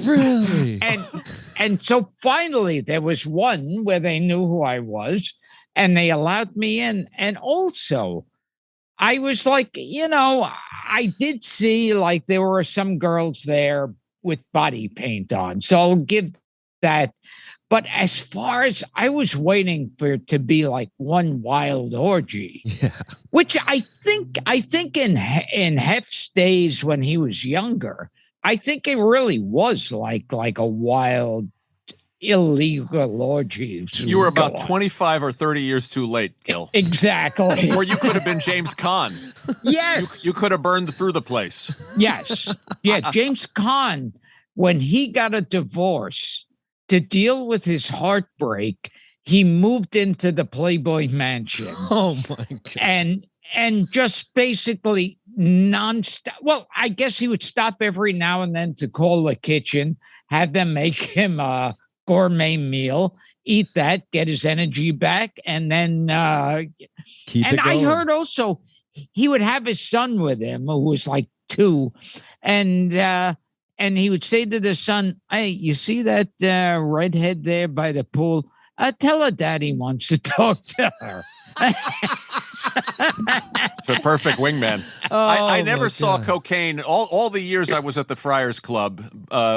Really? And so finally there was one where they knew who I was and they allowed me in. And also I was like, I did see like there were some girls there with body paint on. So I'll give that. But as far as I was waiting for it to be like one wild orgy, which I think in Hef's days when he was younger, I think it really was like a wild, illegal orgy. You were about 25 or 30 years too late, Gil. Exactly. Or you could have been James Caan. Yes. You could have burned through the place. Yes. Yeah, James Caan, when he got a divorce, to deal with his heartbreak, he moved into the Playboy Mansion. Oh my God. And just basically nonstop. Well, I guess he would stop every now and then to call the kitchen, have them make him a gourmet meal. eat that, get his energy back, and then Keep and it I going. heard also he would have his son with him, who was like 2, and he would say to the son, "Hey, you see that redhead there by the pool? Tell her daddy wants to talk to her." The perfect wingman. I never saw cocaine all the years I was at the Friars Club,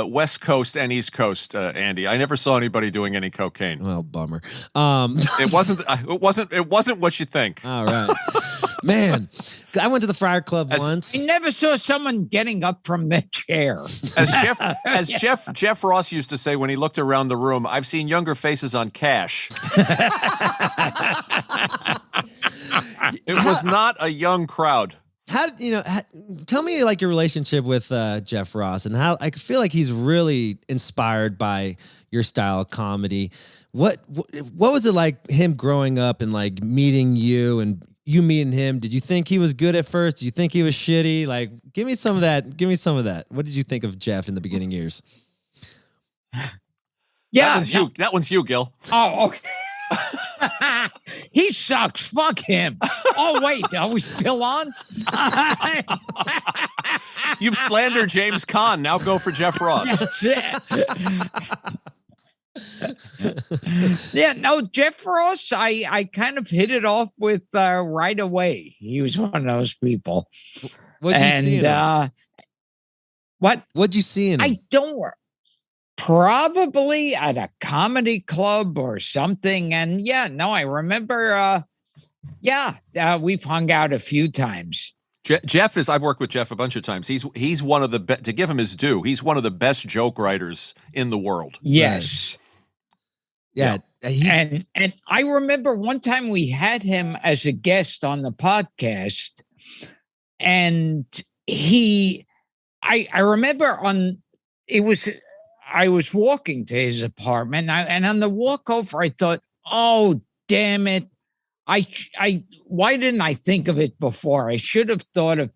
West Coast and East Coast, Andy. I never saw anybody doing any cocaine. Well, bummer. It wasn't what you think. All right. Man, I went to the Friar Club once. I never saw someone getting up from their chair. As Jeff Ross used to say when he looked around the room, I've seen younger faces on cash. It was not a young crowd. Tell me like your relationship with Jeff Ross and how I feel like he's really inspired by your style of comedy. What was it like him growing up and like meeting you and you meeting him? Did you think he was good at first? Did you think he was shitty? Like, give me some of that. Give me some of that. What did you think of Jeff in the beginning years? Yeah, that one's you, Gil. Oh, okay. He sucks. Fuck him. Oh, wait. Are we still on? You've slandered James Caan. Now go for Jeff Ross. Yeah, no, Jeff Ross, I kind of hit it off with right away. He was one of those people. What'd you see in him? What'd you see in him? I don't. Probably at a comedy club or something. And yeah, no, I remember. We've hung out a few times. Jeff is. I've worked with Jeff a bunch of times. He's one of the to give him his due. He's one of the best joke writers in the world. Yes. Right. Yeah. And I remember one time we had him as a guest on the podcast, and I remember I was walking to his apartment, and on the walk over, I thought, "Oh, damn it! Why didn't I think of it before? I should have thought of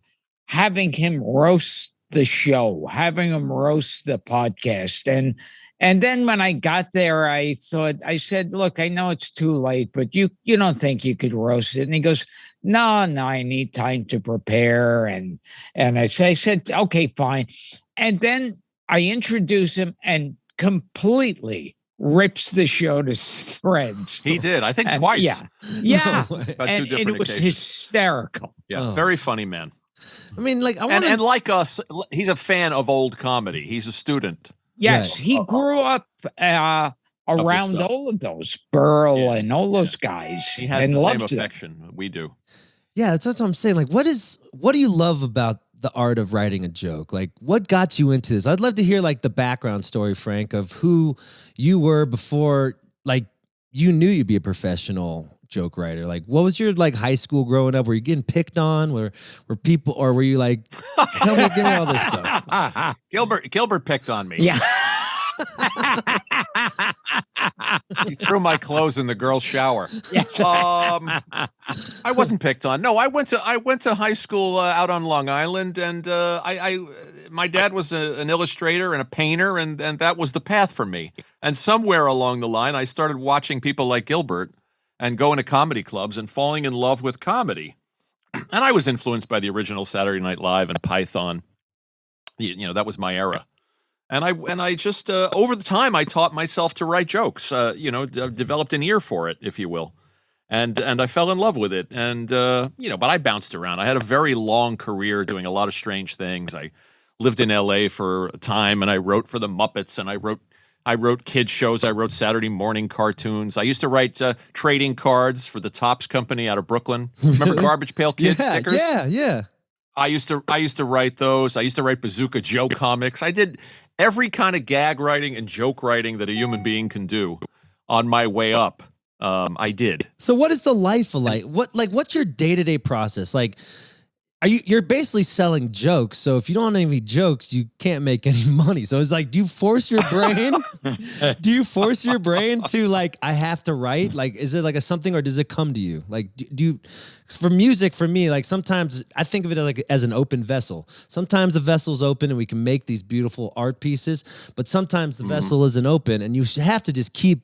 having him roast the show, having him roast the podcast." And then when I got there, I said, "Look, I know it's too late, but you don't think you could roast it?" And he goes, No, I need time to prepare." And I said, "Okay, fine." And then I introduce him and completely rips the show to shreds. He did, I think, twice. Yeah. About and 2 different it was occasions. hysterical. Yeah, very funny man. I mean, like, and like us, he's a fan of old comedy. He's a student. Yes, Right. he grew up around stuff. all of those, Burl and all those guys. He has and the same loved them. affection we do. Yeah, that's what I'm saying. Like, what do you love about the art of writing a joke? Like, what got you into this? I'd love to hear like the background story, Frank, of who you were before, like, you knew you'd be a professional joke writer. Like, what was your like high school growing up? Were you getting picked on? Were people, or were you like, give me all this stuff? Gilbert picked on me. Yeah. He threw my clothes in the girls' shower. Yes. I wasn't picked on. No, I went to high school out on Long Island, and my dad was an illustrator and a painter, and that was the path for me. And somewhere along the line, I started watching people like Gilbert and going to comedy clubs and falling in love with comedy. And I was influenced by the original Saturday Night Live and Python. You know, that was my era. And I just over the time I taught myself to write jokes. Developed an ear for it, if you will, and I fell in love with it. And but I bounced around. I had a very long career doing a lot of strange things. I lived in L.A. for a time, and I wrote for the Muppets, and I wrote kids shows. I wrote Saturday morning cartoons. I used to write trading cards for the Topps Company out of Brooklyn. Remember Garbage Pail Kids stickers? Yeah. I used to write those. I used to write Bazooka Joe comics. I did every kind of gag writing and joke writing that a human being can do on my way up. I did. So what is the life like? What's your day-to-day process? Like, you're basically selling jokes. So if you don't have any jokes, you can't make any money. So it's like, do you force your brain? To like, I have to write? Like, is it like a something, or does it come to you? Like, do you, for music, for me, like sometimes I think of it as an open vessel. Sometimes the vessel's open and we can make these beautiful art pieces, but sometimes the vessel isn't open and you have to just keep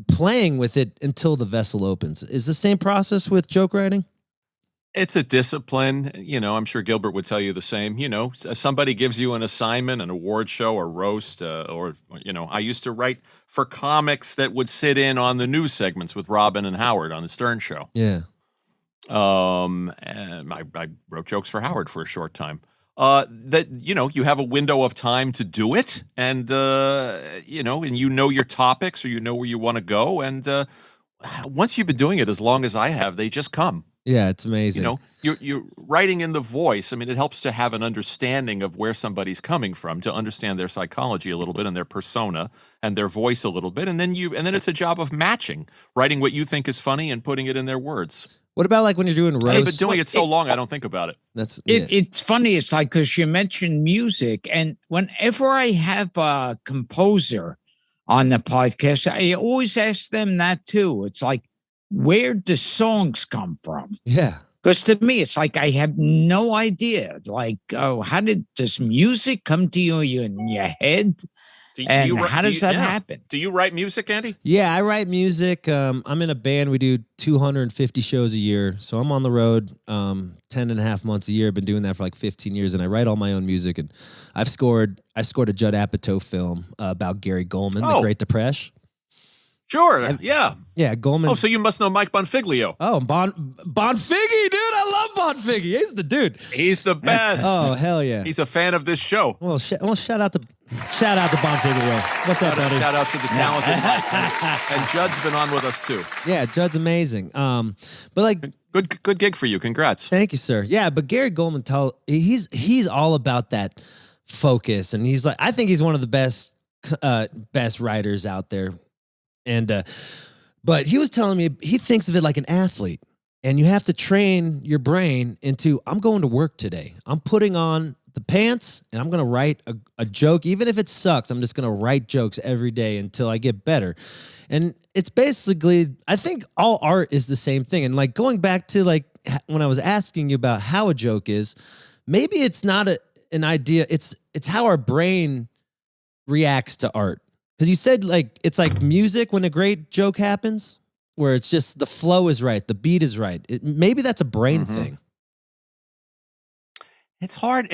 playing with it until the vessel opens. Is the same process with joke writing? It's a discipline. I'm sure Gilbert would tell you the same. Somebody gives you an assignment, an award show, or roast, or I used to write for comics that would sit in on the news segments with Robin and Howard on the Stern Show. Yeah. And I wrote jokes for Howard for a short time. That you have a window of time to do it, and and your topics, or where you want to go, and once you've been doing it as long as I have, they just come. Yeah, it's amazing. You're writing in the voice. I mean, it helps to have an understanding of where somebody's coming from, to understand their psychology a little bit and their persona and their voice a little bit, and then it's a job of matching, writing what you think is funny and putting it in their words. What about like when you're doing roast? I've been doing it so long, I don't think about it. It's funny. It's like, because you mentioned music, and whenever I have a composer on the podcast, I always ask them that too. It's like, where do songs come from? Yeah. Because to me, it's like I have no idea. Like, how did this music come to you in your head? How does that happen? Do you write music, Andy? Yeah, I write music. I'm in a band. We do 250 shows a year. So I'm on the road 10 and a half months a year. I've been doing that for like 15 years, and I write all my own music. And I scored a Judd Apatow film about Gary Goldman, the Great Depression. Sure, yeah. Yeah, Goldman. Oh, so you must know Mike Bonfiglio. Oh, Bonfiggy, dude. I love Bonfiggy. He's the dude. He's the best. Oh, hell yeah. He's a fan of this show. Well, shout out to Bonfiglio. What's up, buddy? Shout out to the talented Mike. And Judd's been on with us, too. Yeah, Judd's amazing. But like... Good gig for you. Congrats. Thank you, sir. Yeah, but Gary Goldman, he's all about that focus. And he's like, I think he's one of the best writers out there. And but he was telling me he thinks of it like an athlete, and you have to train your brain into, I'm going to work today. I'm putting on the pants, and I'm going to write a joke. Even if it sucks, I'm just going to write jokes every day until I get better. And it's basically, I think all art is the same thing. And like going back to like when I was asking you about how a joke is, maybe it's not an idea. It's how our brain reacts to art. Because you said like it's like music when a great joke happens, where it's just the flow is right, the beat is right. Maybe that's a brain thing. It's hard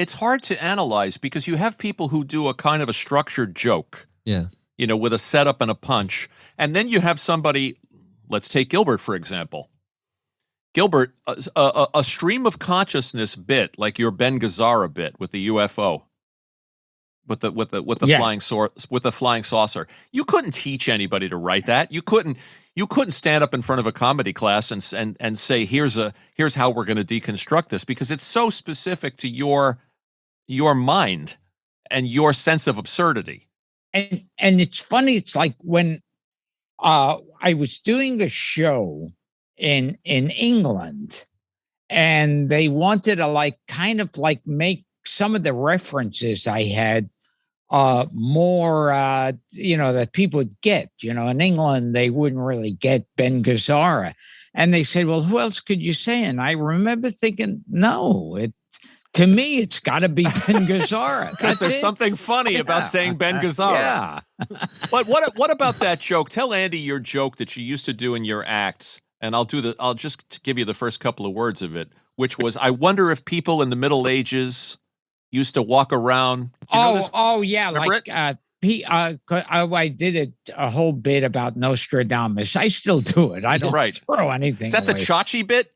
to analyze, because you have people who do a kind of a structured joke. Yeah. With a setup and a punch. And then you have somebody, let's take Gilbert, for example. Gilbert, a stream of consciousness bit, like your Ben Gazzara bit with the UFO. With the flying saucer. You couldn't teach anybody to write that. You couldn't stand up in front of a comedy class and say, here's how we're going to deconstruct this, because it's so specific to your mind and your sense of absurdity. And it's funny, it's like when I was doing a show in England, and they wanted to kind of make some of the references I had more, that people would get. In England, they wouldn't really get Ben Gazzara. And they said, well, who else could you say? And I remember thinking, no, to me, it's got to be Ben Gazzara. Because there's something funny about saying Ben Gazzara. Yeah. But what about that joke? Tell Andy your joke that you used to do in your acts, and I'll just give you the first couple of words of it, which was, I wonder if people in the Middle Ages used to walk around. Oh, yeah. Remember I did a whole bit about Nostradamus. I still do it. I don't throw anything. Is that away. the Chachi bit?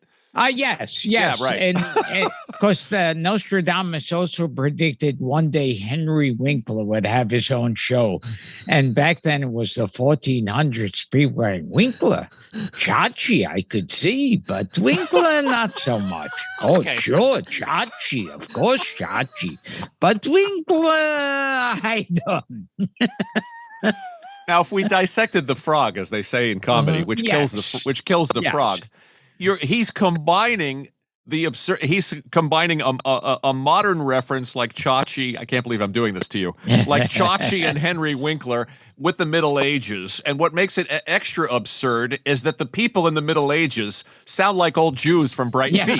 Yes. Yeah, right. And because Nostradamus also predicted one day Henry Winkler would have his own show. And back then it was the 1400s. People were like, Winkler, Chachi, I could see, but Winkler, not so much. Oh, okay. Sure, Chachi, of course, Chachi. But Winkler, I don't. Now, if we dissected the frog, as they say in comedy, which kills the frog, he's combining the absurd. He's combining a modern reference like Chachi. I can't believe I'm doing this to you. Like Chachi and Henry Winkler with the Middle Ages. And what makes it extra absurd is that the people in the Middle Ages sound like old Jews from Brighton Beach.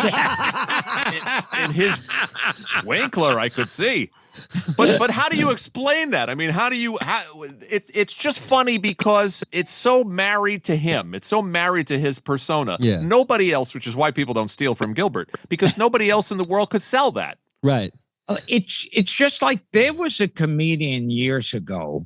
in his Winkler, I could see. But how do you explain that? I mean, it's just funny because it's so married to him. It's so married to his persona. Yeah. Nobody else, which is why people don't steal from Gilbert, because nobody else in the world could sell that. Right. It's just like there was a comedian years ago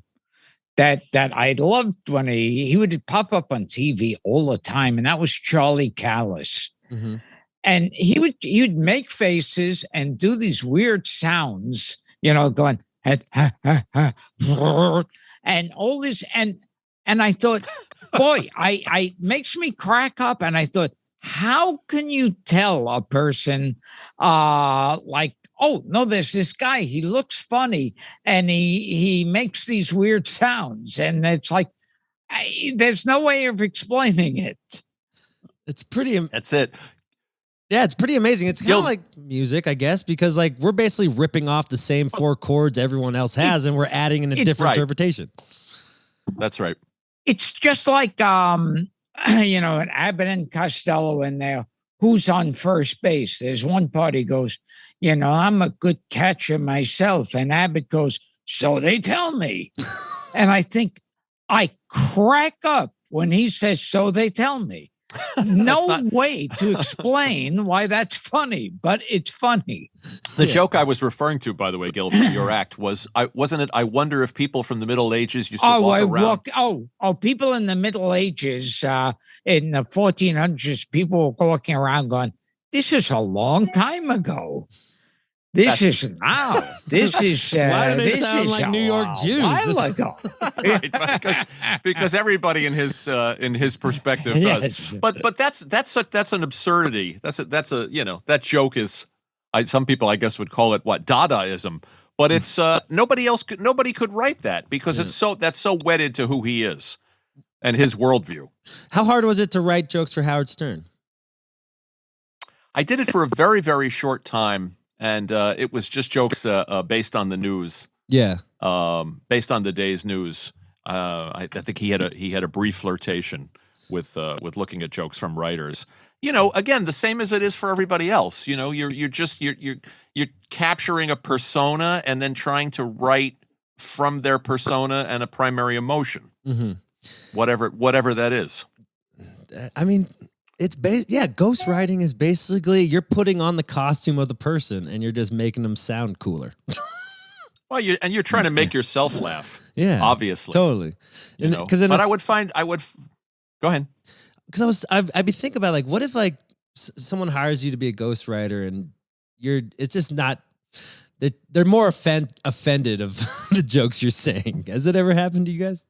that I loved when he would pop up on TV all the time, and that was Charlie Callis. Mm-hmm. And he'd make faces and do these weird sounds, going and all this, and I thought, boy, I makes me crack up, and I thought, how can you tell a person like, oh no, there's this guy, he looks funny and he makes these weird sounds, and it's like there's no way of explaining it. It's pretty. That's it. Yeah, it's pretty amazing. It's kind of like music, I guess, because like we're basically ripping off the same 4 chords everyone else has, and we're adding in a different interpretation. That's right. It's just like an Abbott and Costello in there. Who's on first base? There's one part he goes, I'm a good catcher myself, and Abbott goes, so they tell me. And I think I crack up when he says, so they tell me. No way to explain why that's funny, but it's funny. The joke I was referring to, by the way, Gil, from your act wasn't it? I wonder if people from the Middle Ages used to walk around. People in the Middle Ages, in the 1400s, people were walking around going, "This is a long time ago. This is now. This is why do they sound like New York Jews? A while ago." Right, because everybody in his perspective does. Yes. But that's an absurdity. That's a that joke is. Some people I guess would call it Dadaism. But it's nobody could write that because that's so wedded to who he is and his worldview. How hard was it to write jokes for Howard Stern? I did it for a very, very short time. And it was just jokes based on the news. Yeah. Based on the day's news. I think he had a brief flirtation with looking at jokes from writers. Again, the same as it is for everybody else. You're capturing a persona and then trying to write from their persona and a primary emotion, whatever that is. I mean. It's ghostwriting is basically you're putting on the costume of the person and you're just making them sound cooler. Well, you're trying to make yourself laugh. Yeah, obviously, totally. But I would go ahead. Because I'd be thinking about like, what if like someone hires you to be a ghostwriter and it's just not. They're more offended of the jokes you're saying. Has it ever happened to you guys?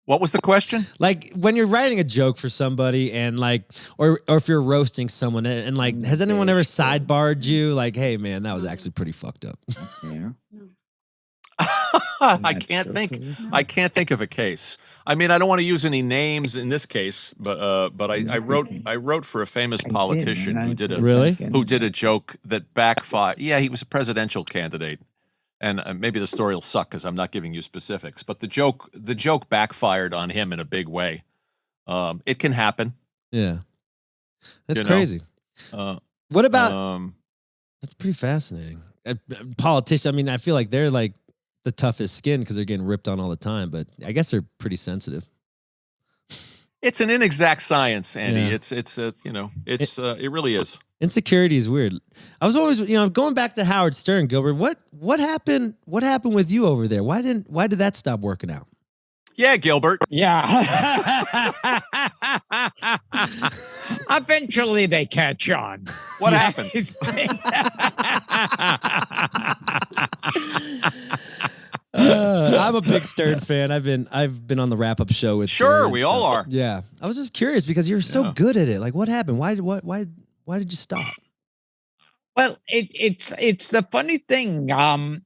What was the question? Like when you're writing a joke for somebody and like, or if you're roasting someone and like, has anyone ever sidebarred you? Like, hey man, that was actually pretty fucked up. Yeah. I can't think of a case. I mean, I don't want to use any names in this case, but I wrote for a famous politician who did a joke that backfired. Yeah, he was a presidential candidate. And maybe the story will suck because I'm not giving you specifics. But the joke backfired on him in a big way. It can happen. Yeah, that's crazy. What about? That's pretty fascinating. Politicians. I mean, I feel like they're like the toughest skin because they're getting ripped on all the time. But I guess they're pretty sensitive. It's an inexact science, Andy. Yeah. It really is. Insecurity is weird. I was always, going back to Howard Stern, Gilbert. What happened? What happened with you over there? Why did that stop working out? Yeah, Gilbert. Yeah. Eventually, they catch on. What happened? I'm a big Stern fan. I've been on the wrap up show with. Sure, we all are. Yeah, I was just curious because you're so good at it. Like, what happened? Why did you stop? Well, it's the funny thing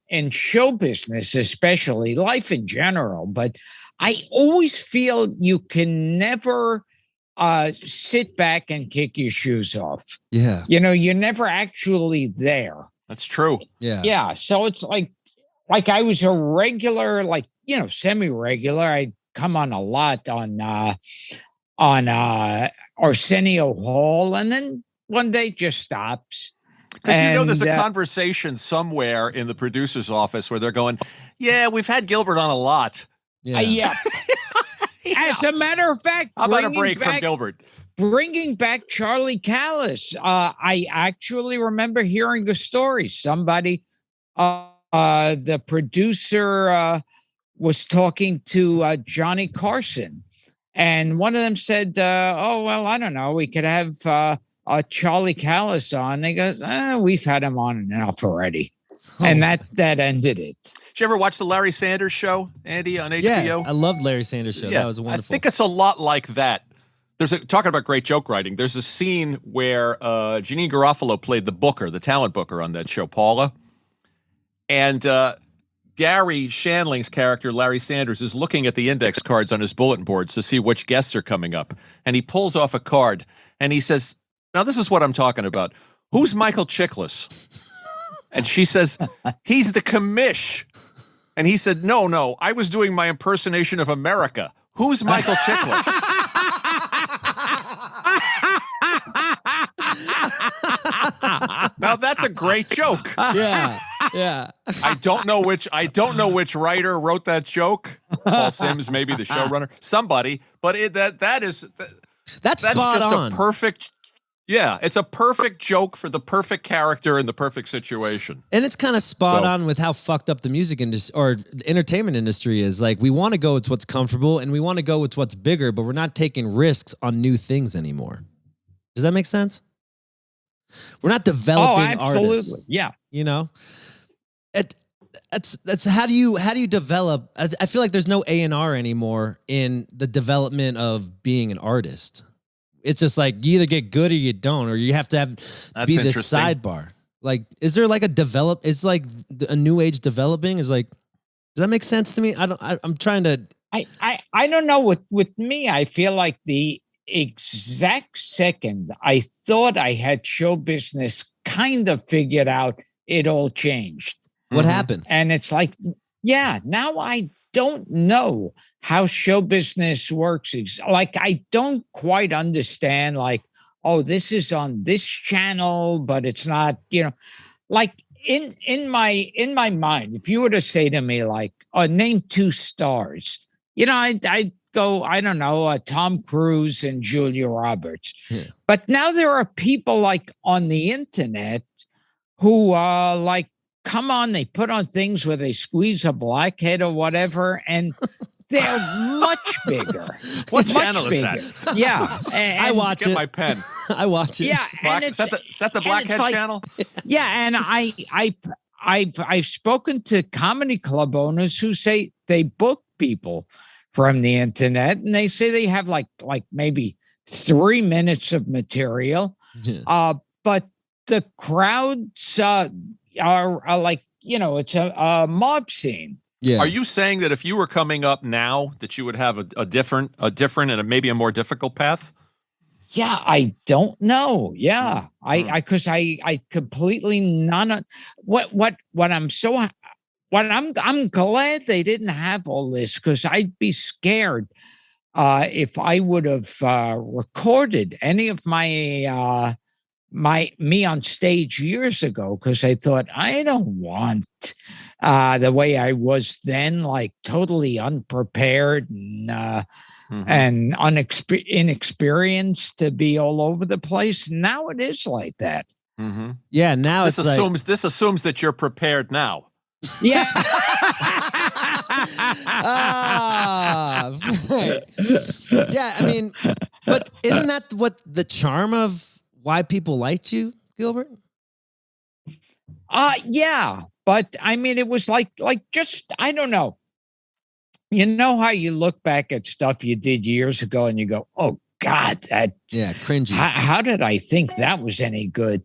in show business, especially life in general. But I always feel you can never sit back and kick your shoes off. Yeah, you're never actually there. That's true. Yeah. So it's like I was a regular, semi-regular. I'd come on a lot on Arsenio Hall, and then one day just stops. Because you know there's a conversation somewhere in the producer's office where they're going, yeah, we've had Gilbert on a lot. Yeah. As a matter of fact, how about a break from Gilbert? Bringing back Charlie Callis. I actually remember hearing a story. Somebody, the producer was talking to Johnny Carson. And one of them said, oh, well, I don't know. We could have Charlie Callis on. They goes, we've had him on enough already. Oh. And that ended it. Did you ever watch the Larry Sanders Show, Andy, on HBO? Yeah, I loved Larry Sanders Show. That was wonderful. I think it's a lot like that. Talking about great joke writing, there's a scene where Janine Garofalo played the booker, the talent booker on that show, Paula. And Gary Shandling's character, Larry Sanders, is looking at the index cards on his bulletin boards to see which guests are coming up. And he pulls off a card and he says, now this is what I'm talking about. Who's Michael Chiklis? And she says, he's the commish. And he said, no, I was doing my impersonation of America. Who's Michael Chiklis? Now that's a great joke. Yeah. I don't know which writer wrote that joke. Paul Sims, maybe the showrunner, somebody. But that's spot just on. A perfect. Yeah, it's a perfect joke for the perfect character in the perfect situation. And it's kind of spot on with how fucked up the music industry or the entertainment industry is. Like, we want to go with what's comfortable and we want to go with what's bigger, but we're not taking risks on new things anymore. Does that make sense? We're not developing artists. Absolutely. Yeah. You know? That's how do you develop? I feel like there's no A&R anymore in the development of being an artist. It's just like you either get good or you don't, or you have to be this sidebar. Like, is there like it's like a new age developing is like, does that make sense to me? I'm trying to. I don't know. With me, I feel like the exact second I thought I had show business kind of figured out, it all changed. What happened? And it's like, now I don't know how show business works. Like, I don't quite understand, like, oh, this is on this channel, but it's not, like in my mind, if you were to say to me, like, name two stars, I'd go, I don't know, Tom Cruise and Julia Roberts. Yeah. But now there are people like on the internet who like, come on, they put on things where they squeeze a blackhead or whatever, and they're much bigger. What channel is that? Yeah. I watch it. Get my pen. I watch it. Yeah. Is that the Blackhead channel? Yeah. And I've spoken to comedy club owners who say they book people from the internet, and they say they have like maybe 3 minutes of material. Yeah. But the crowds are like, it's a mob scene. Yeah. Are you saying that if you were coming up now, that you would have a different and maybe a more difficult path? Yeah, I don't know. Yeah, because I completely I'm glad they didn't have all this, because I'd be scared if I would have recorded any of my me on stage years ago, because I thought, I don't want the way I was then, like totally unprepared and inexperienced, to be all over the place. Now it is like that. Mm-hmm. Yeah, now this assumes that you're prepared now. Yeah. Right. Yeah, I mean, but isn't that what the charm of why people liked you, Gilbert? Yeah, but I mean, it was like just, I don't know. You know how you look back at stuff you did years ago and you go, oh God, cringy. How did I think that was any good?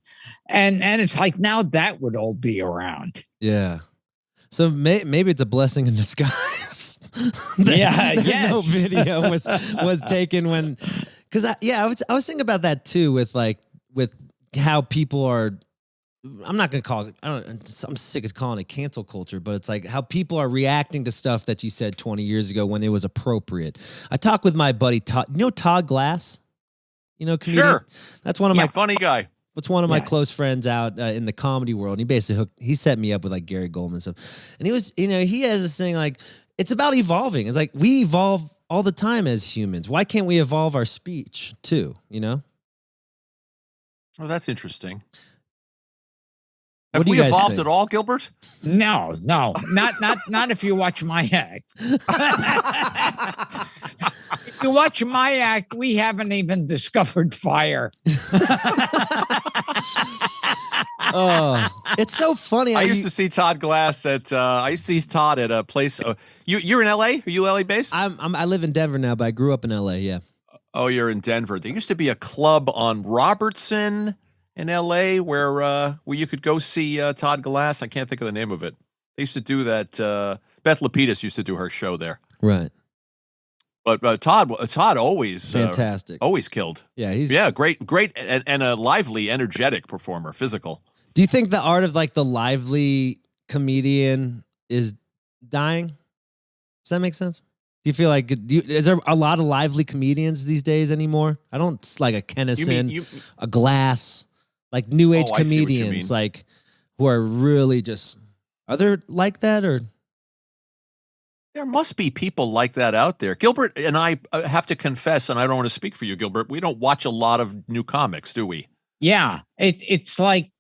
And it's like, now that would all be around. Yeah. So maybe it's a blessing in disguise. Yes. No video was taken when, because I was thinking about that too, with how people are. I'm not gonna call it. I'm sick of calling it cancel culture, but it's like how people are reacting to stuff that you said 20 years ago when it was appropriate. I talked with my buddy Todd. You know Todd Glass? comedian. Sure. That's one of my funny guy. What's one of my close friends out in the comedy world. And he basically he set me up with like Gary Goldman and stuff. And he was, he has this thing like, it's about evolving. It's like we evolve all the time as humans. Why can't we evolve our speech too? Well, that's interesting. What Have do we you guys evolved think? at all, Gilbert? No, not if you watch my act. If you watch my act, we haven't even discovered fire. Oh, it's so funny. I used to see Todd Glass at. I used to see Todd at a place. You're in L.A. Are you L.A. based? I live in Denver now, but I grew up in L.A. Yeah. Oh, you're in Denver. There used to be a club on Robertson in L.A. where you could go see Todd Glass. I can't think of the name of it. They used to do that. Beth Lapidus used to do her show there. Right. But Todd always fantastic, always killed. Yeah, great, and a lively, energetic performer, physical. Do you think the art of like the lively comedian is dying? Does that make sense? Do you feel like is there a lot of lively comedians these days anymore? I don't like a Kennison, a Glass, like new age comedians, like who are really just. Are there like that or? There must be people like that out there. Gilbert and I have to confess, and I don't want to speak for you, Gilbert. We don't watch a lot of new comics, do we? Yeah, it's like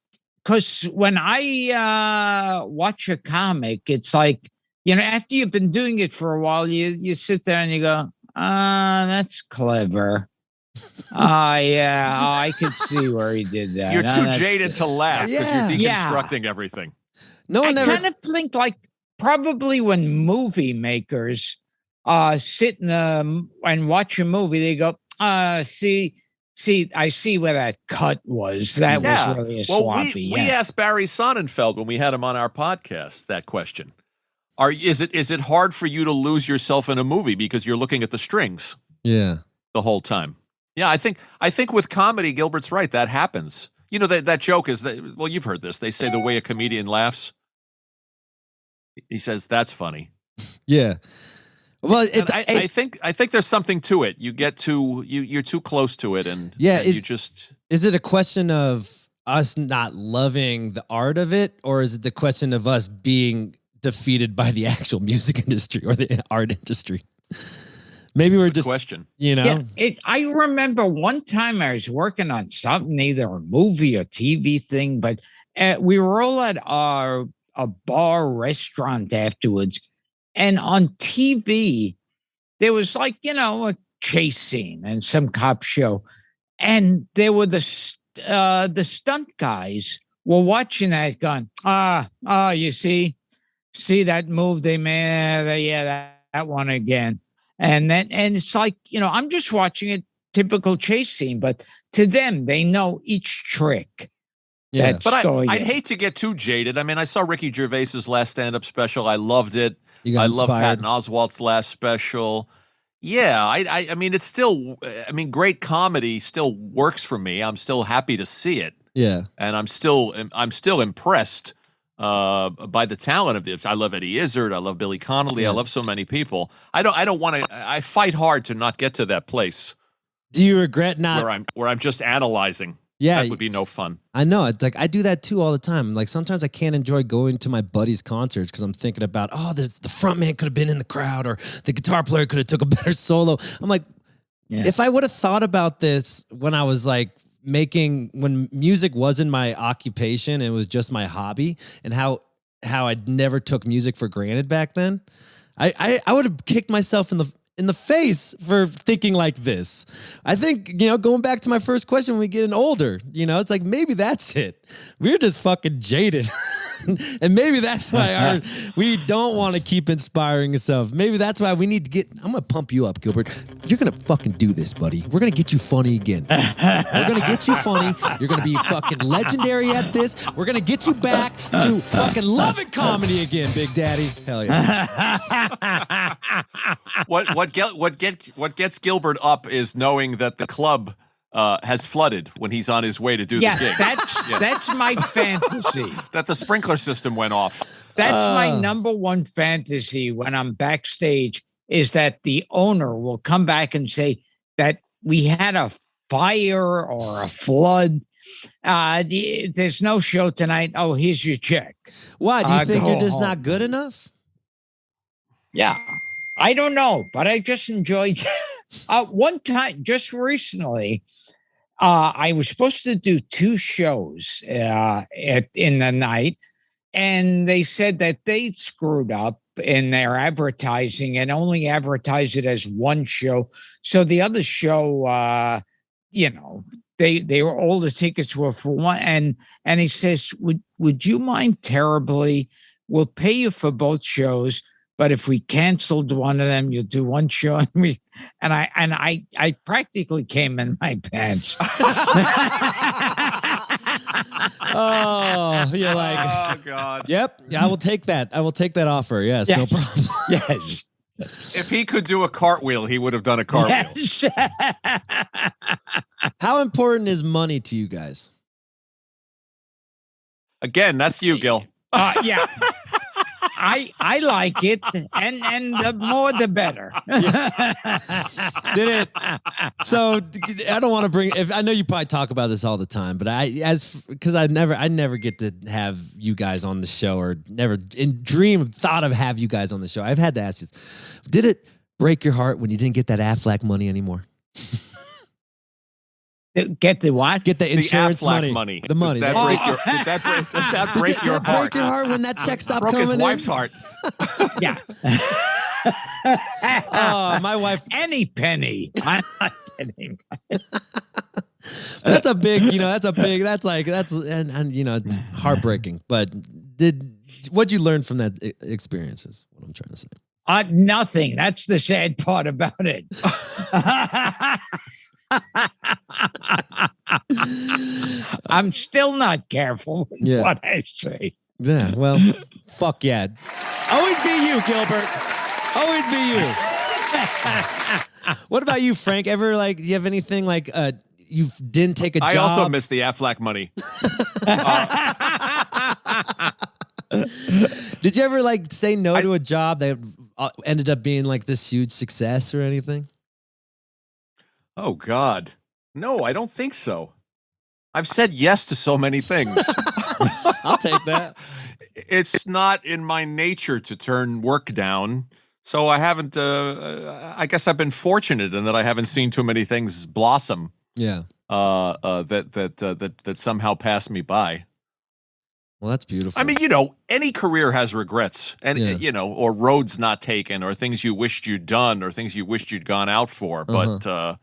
because when I watch a comic, it's like after you've been doing it for a while, you sit there and you go, that's clever. I could see where he did that. You're too jaded to laugh because you're deconstructing everything. I kind of think like. Probably when movie makers sit and watch a movie, they go, see, I see where that cut was. That was really sloppy. We asked Barry Sonnenfeld when we had him on our podcast that question. Is it hard for you to lose yourself in a movie because you're looking at the strings? Yeah. The whole time. Yeah, I think with comedy, Gilbert's right. That happens. That joke is that. Well, you've heard this. They say the way a comedian laughs. He says that's funny. Yeah. Well, I think there's something to it. You get you're too close to it, and you just. Is it a question of us not loving the art of it, or is it the question of us being defeated by the actual music industry or the art industry? Maybe we're just question. Yeah, I remember one time I was working on something, either a movie or TV thing, but we were all at a bar restaurant afterwards. And on TV, there was like, a chase scene and some cop show. And there were the stunt guys were watching that going, you see that move they made? That one again. And it's like, I'm just watching a typical chase scene, but to them, they know each trick. Yeah, but I'd hate to get too jaded. I mean, I saw Ricky Gervais's last stand-up special. I loved it. I love Patton Oswalt's last special. Yeah, I mean, it's still. I mean, great comedy still works for me. I'm still happy to see it. Yeah, and I'm still impressed by the talent of this. I love Eddie Izzard. I love Billy Connolly. I love so many people. I don't want to. I fight hard to not get to that place. Do you regret not where I'm just analyzing? Yeah, that would be no fun. I know. It's like I do that too all the time. Like sometimes I can't enjoy going to my buddies' concerts because I'm thinking about, the front man could have been in the crowd or the guitar player could have took a better solo. I'm like, if I would have thought about this when I was like when music wasn't my occupation, it was just my hobby, and how I never took music for granted back then, I would have kicked myself in the face for thinking like this. I think, going back to my first question, when we get older, it's like, maybe that's it. We're just fucking jaded. And maybe that's why we don't want to keep inspiring ourselves. Maybe that's why we need to I'm going to pump you up, Gilbert. You're going to fucking do this, buddy. We're going to get you funny again. We're going to get you funny. You're going to be fucking legendary at this. We're going to get you back to fucking loving comedy again, Big Daddy. Hell yeah. What gets Gilbert up is knowing that the club has flooded when he's on his way to do the gig. That's my fantasy. That the sprinkler system went off. That's my number one fantasy when I'm backstage, is that the owner will come back and say that we had a fire or a flood. There's no show tonight. Oh, here's your check. Why? Do you think go you're just home. not good enough? Yeah. I don't know, but I just enjoyed one time, just recently, I was supposed to do 2 shows in the night, and they said that they screwed up in their advertising and only advertised it as 1 show. So the other show, they were, all the tickets were for one. And he says, would you mind terribly? We'll pay you for both shows, but if we canceled one of them, you'll do 1 show. And I practically came in my pants. Oh, you're like, Oh God. yep, I will take that. I will take that offer. Yes, no problem. Yes. If he could do a cartwheel, he would have done a cartwheel. Yes. How important is money to you guys? Again, that's you, Gil. Yeah. I like it, and the more the better. Did it? So I don't want to bring. I know you probably talk about this all the time, but because I never get to have you guys on the show, or never thought of have you guys on the show. I've had to ask you, did it break your heart when you didn't get that Aflac money anymore? Get the what? Get the insurance Aflac money. money. The money. Does that break your heart? Break your heart when that check stopped Broke coming his wife's in? heart. Yeah. Oh, my wife. Any penny. I'm not kidding. That's it's heartbreaking. But what'd you learn from that experience is what I'm trying to say. Nothing. That's the sad part about it. I'm still not careful with what I say. Yeah, well, fuck yeah. Always be you, Gilbert. Always be you. What about you, Frank? Ever do you have anything you didn't take a job? I also miss the Aflac money. Did you ever say no to a job that ended up being this huge success or anything? Oh, God. No, I don't think so. I've said yes to so many things. I'll take that. It's not in my nature to turn work down. So I haven't, I guess I've been fortunate in that I haven't seen too many things blossom. Yeah. That somehow passed me by. Well, that's beautiful. I mean, any career has regrets, and or roads not taken, or things you wished you'd done, or things you wished you'd gone out for. But I'm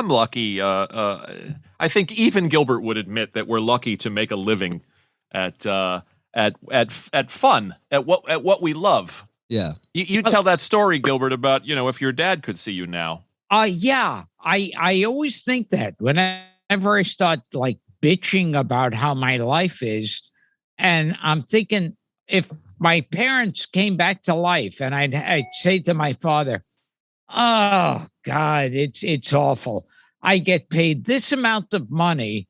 lucky. I think even Gilbert would admit that we're lucky to make a living at fun, at what we love. Yeah. You tell that story, Gilbert, about if your dad could see you now. Yeah. I always think that whenever I start bitching about how my life is, and I'm thinking if my parents came back to life, and I'd say to my father, "Oh God, it's awful. I get paid this amount of money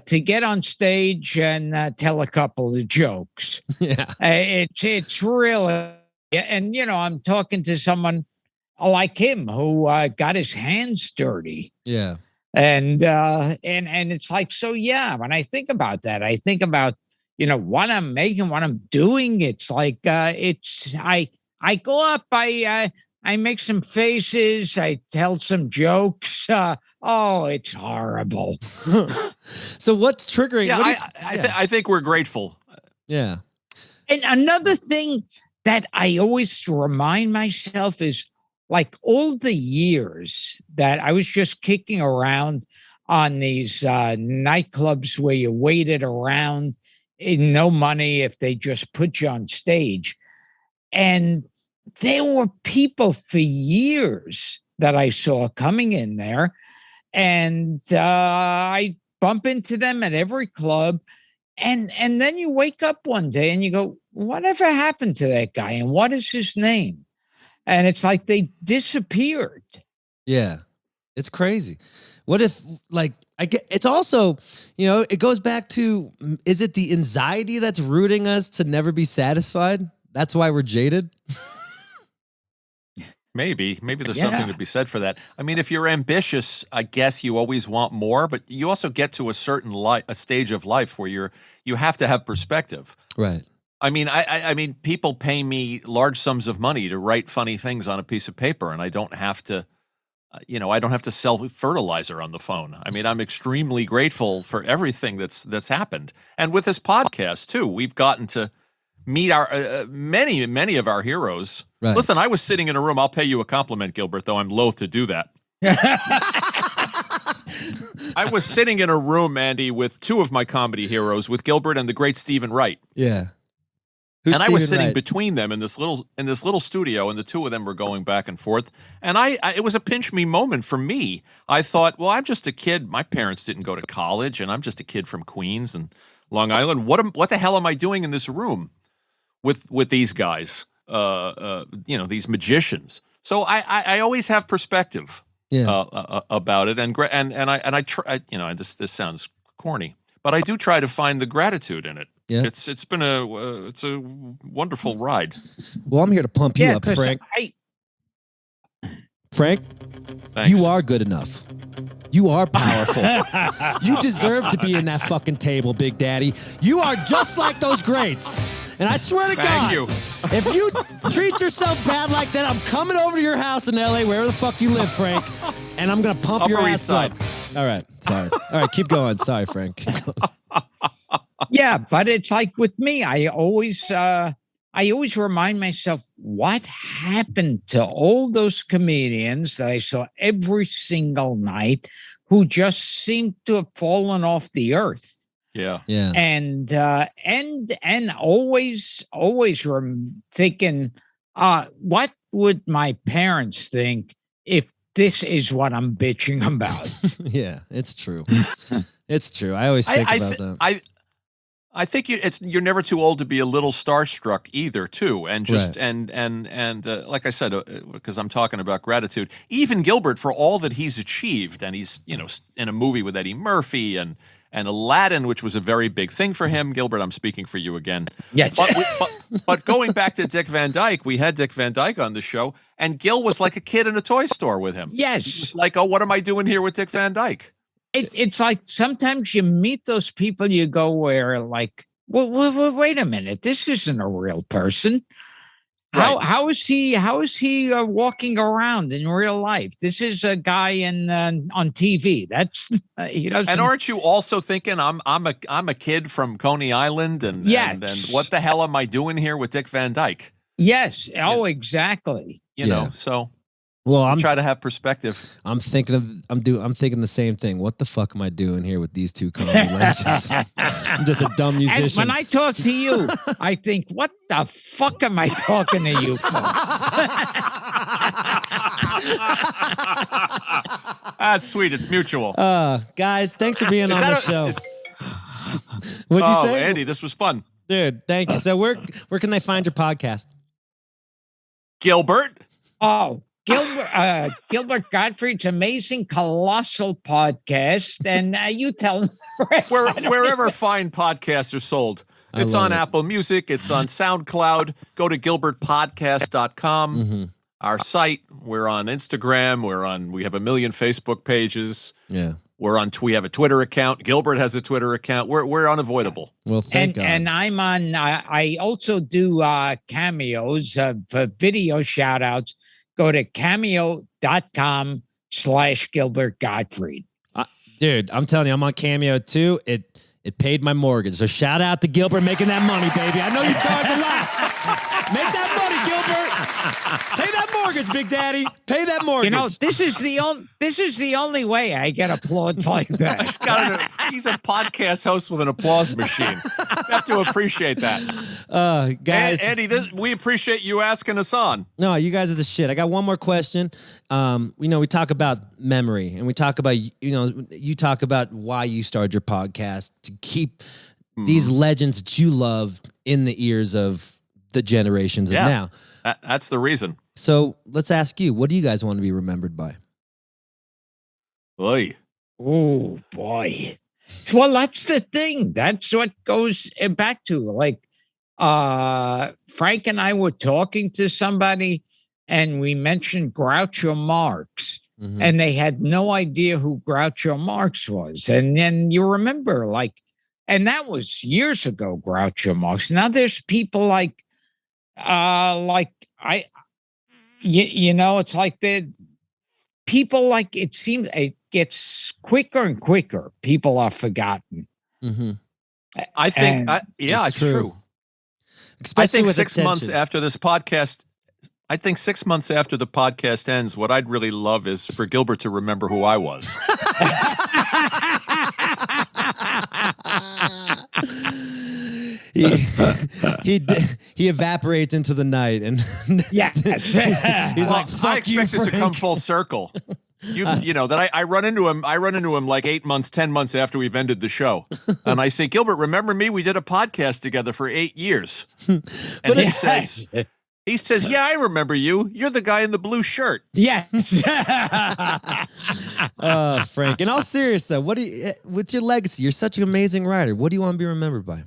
to get on stage and tell a couple of jokes." Yeah, it's really, and I'm talking to someone like him who got his hands dirty. Yeah, and it's so yeah. When I think about that, I think about what I'm making, what I'm doing. It's I go up, I make some faces, I tell some jokes. It's horrible. So what's triggering? Yeah, I think we're grateful. Yeah. And another thing that I always remind myself is all the years that I was just kicking around on these nightclubs where you waited around, no money if they just put you on stage. And there were people for years that I saw coming in there, and I bump into them at every club. And then you wake up one day and you go, whatever happened to that guy? And what is his name? And it's they disappeared. Yeah. It's crazy. What if it's also, it goes back to, is it the anxiety that's rooting us to never be satisfied? That's why we're jaded. Maybe there's something to be said for that. I mean, if you're ambitious, I guess you always want more, but you also get to a certain a stage of life where you have to have perspective. Right. I mean, I mean, people pay me large sums of money to write funny things on a piece of paper, and I don't have to, I don't have to sell fertilizer on the phone. I mean, I'm extremely grateful for everything that's happened, and with this podcast too, we've gotten to meet our many of our heroes. Right. Listen, I was sitting in a room. I'll pay you a compliment, Gilbert, though I'm loath to do that. I was sitting in a room, Andy, with two of my comedy heroes, with Gilbert and the great Stephen Wright. Yeah. And I was sitting between them in this little studio, and the two of them were going back and forth. And it was a pinch me moment for me. I thought, well, I'm just a kid. My parents didn't go to college, and I'm just a kid from Queens and Long Island. What the hell am I doing in this room with these guys? These magicians. So I always have perspective about it, and I try. This sounds corny, but I do try to find the gratitude in it. Yeah. It's been a wonderful ride. Well, I'm here to pump you up, Frank. Frank, thanks. You are good enough. You are powerful. You deserve to be in that fucking table, Big Daddy. You are just like those greats. And I swear to God, you. If you treat yourself bad like that, I'm coming over to your house in L.A., wherever the fuck you live, Frank, and I'm going to pump your ass up. All right. Sorry. All right. Keep going. Sorry, Frank. Yeah, but it's like with me, I always remind myself what happened to all those comedians that I saw every single night who just seemed to have fallen off the earth. Yeah. And always thinking, what would my parents think if this is what I'm bitching about? Yeah, it's true. It's true. I always think about that. I think you're never too old to be a little starstruck either, too, and just right. and like I said, because I'm talking about gratitude. Even Gilbert, for all that he's achieved, and he's in a movie with Eddie Murphy and Aladdin, which was a very big thing for him. Gilbert, I'm speaking for you again. Yes. But going back to Dick Van Dyke, we had Dick Van Dyke on the show, and Gil was like a kid in a toy store with him. Yes. He was like, oh, what am I doing here with Dick Van Dyke? It's like sometimes you meet those people, you go where like, well, wait a minute, this isn't a real person. Right. How is he walking around in real life? This is a guy on TV. That's And aren't you also thinking I'm a kid from Coney Island and what the hell am I doing here with Dick Van Dyke? Yes. Oh, exactly. So. Well, I'm try to have perspective. I'm thinking the same thing. What the fuck am I doing here with these two comedy legends? I'm just a dumb musician. And when I talk to you, I think, what the fuck am I talking to you for? That's sweet. It's mutual. Guys, thanks for being on the show. What'd you say? Andy, this was fun. Dude, thank you. So where can they find your podcast? Gilbert? Oh, Gilbert Gottfried's amazing, colossal podcast, and you tell them wherever fine podcasts are sold. It's on Apple Music. It's on SoundCloud. Go to gilbertpodcast.com. Mm-hmm. Our site. We're on Instagram. We have 1 million Facebook pages. Yeah. We have a Twitter account. Gilbert has a Twitter account. We're unavoidable. Well, thank God. And I'm on. I also do cameos for video shout outs. Go to cameo.com/Gilbert Gottfried. Dude, I'm telling you, I'm on Cameo too. It paid my mortgage. So shout out to Gilbert making that money, baby. I know you charge a lot. Make that money, Gilbert. Pay that mortgage, Big Daddy. Pay that mortgage. This is the only way I get applause like that. He's a podcast host with an applause machine. You have to appreciate that. Guys. Andy, we appreciate you asking us on. No, you guys are the shit. I got one more question. We talk about memory, and we talk about, you talk about why you started your podcast to keep these legends that you love in the ears of the generations of now. That's the reason. So let's ask you, what do you guys want to be remembered by? Boy. Oh, boy. Well, that's the thing. That's what goes back to, like, Frank and I were talking to somebody, and we mentioned Groucho Marx. And they had no idea who Groucho Marx was. And then you remember, like, and that was years ago, Groucho Marx. Now there's people like it's like the people, like, it seems it gets quicker and quicker. People are forgotten. I think, it's true. Especially I think with 6 months attention. after this podcast, I think 6 months after the podcast ends, what I'd really love is for Gilbert to remember who I was. He evaporates into the night, and he's like, "Fuck I you, expect it to Frank." come full circle. You know that I run into him. I run into him like 8 months, 10 months after we've ended the show, and I say, "Gilbert, remember me? We did a podcast together for 8 years." And he says, "Yeah, I remember you. You're the guy in the blue shirt." Yes. Frank. In all seriousness, though, with your legacy, you're such an amazing writer. What do you want to be remembered by?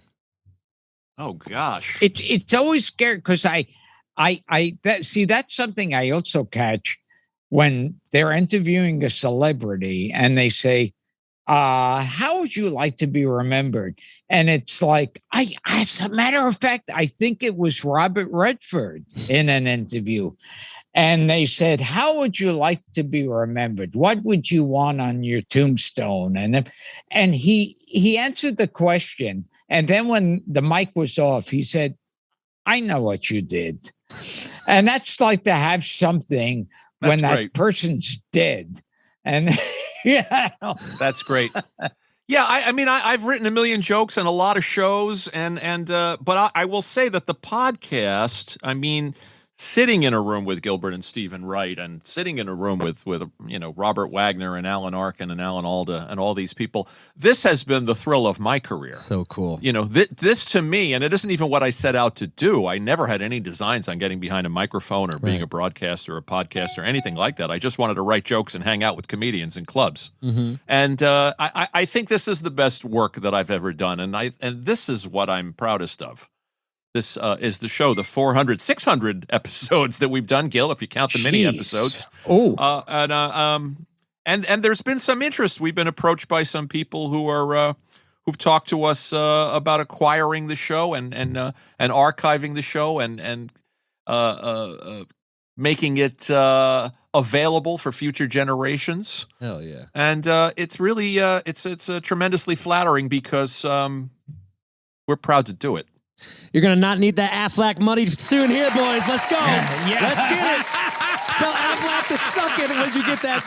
Oh gosh, it's always scary because that's something I also catch when they're interviewing a celebrity and they say, how would you like to be remembered? And it's like, as a matter of fact, I think it was Robert Redford in an interview. And they said, how would you like to be remembered? What would you want on your tombstone? And he answered the question. And then when the mic was off, he said, I know what you did. And that's like to have something when that person's dead. And that's great. Yeah, I mean, I've written a million jokes and a lot of shows, but I will say that the podcast, I mean, sitting in a room with Gilbert and Stephen Wright, and sitting in a room with Robert Wagner and Alan Arkin and Alan Alda and all these people, this has been the thrill of my career. So cool. This to me, and it isn't even what I set out to do. I never had any designs on getting behind a microphone or being a broadcaster or a podcaster or anything like that. I just wanted to write jokes and hang out with comedians in clubs. And I think this is the best work that I've ever done, and this is what I'm proudest of. This is the show, the 400, 600 episodes that we've done, Gil, if you count the mini episodes. And there's been some interest. We've been approached by some people who've talked to us about acquiring the show and archiving the show and making it available for future generations. Hell yeah! And it's really it's tremendously flattering because we're proud to do it. You're going to not need that Affleck money soon here, boys. Let's go. Let's get it. Tell Affleck to suck it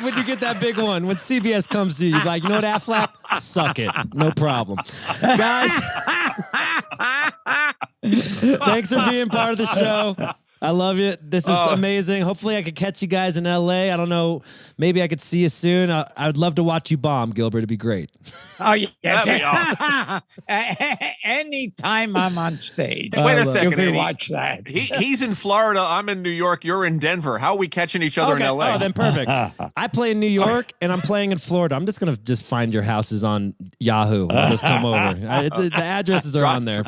when you get that big one. When CBS comes to you, you're like, you know what, Affleck? Suck it. No problem. Guys, thanks for being part of the show. I love you. This is amazing. Hopefully I could catch you guys in LA. I don't know. Maybe I could see you soon. I would love to watch you bomb, Gilbert. It'd be great. Oh, yeah. Anytime I'm on stage. Wait a second, you can Eddie. Watch that. He's in Florida. I'm in New York. You're in Denver. How are we catching each other in LA? Oh, then perfect. I play in New York, and I'm playing in Florida. I'm just going to find your houses on Yahoo. I'll just come over. The addresses are on there.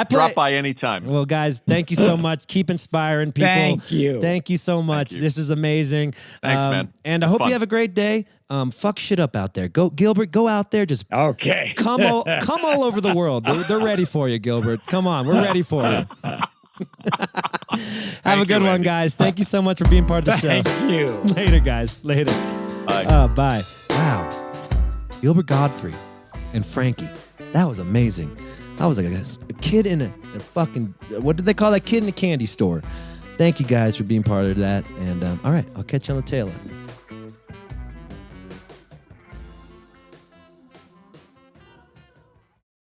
Drop by anytime. Well, guys, thank you so much. Keep inspiring people. Thank you. Thank you so much. This is amazing. Thanks, man. And I hope you have a great day. Fuck shit up out there. Go, Gilbert. Go out there. Just come all over the world. They're ready for you, Gilbert. Come on, we're ready for you. Have a good one, guys. Thank you so much for being part of the show. Thank you. Later, guys. Later. Bye. Bye. Wow. Gilbert Gottfried and Frankie. That was amazing. I was like a kid in a fucking, what did they call that? Kid in a candy store. Thank you guys for being part of that. And all right, I'll catch you on the tail end.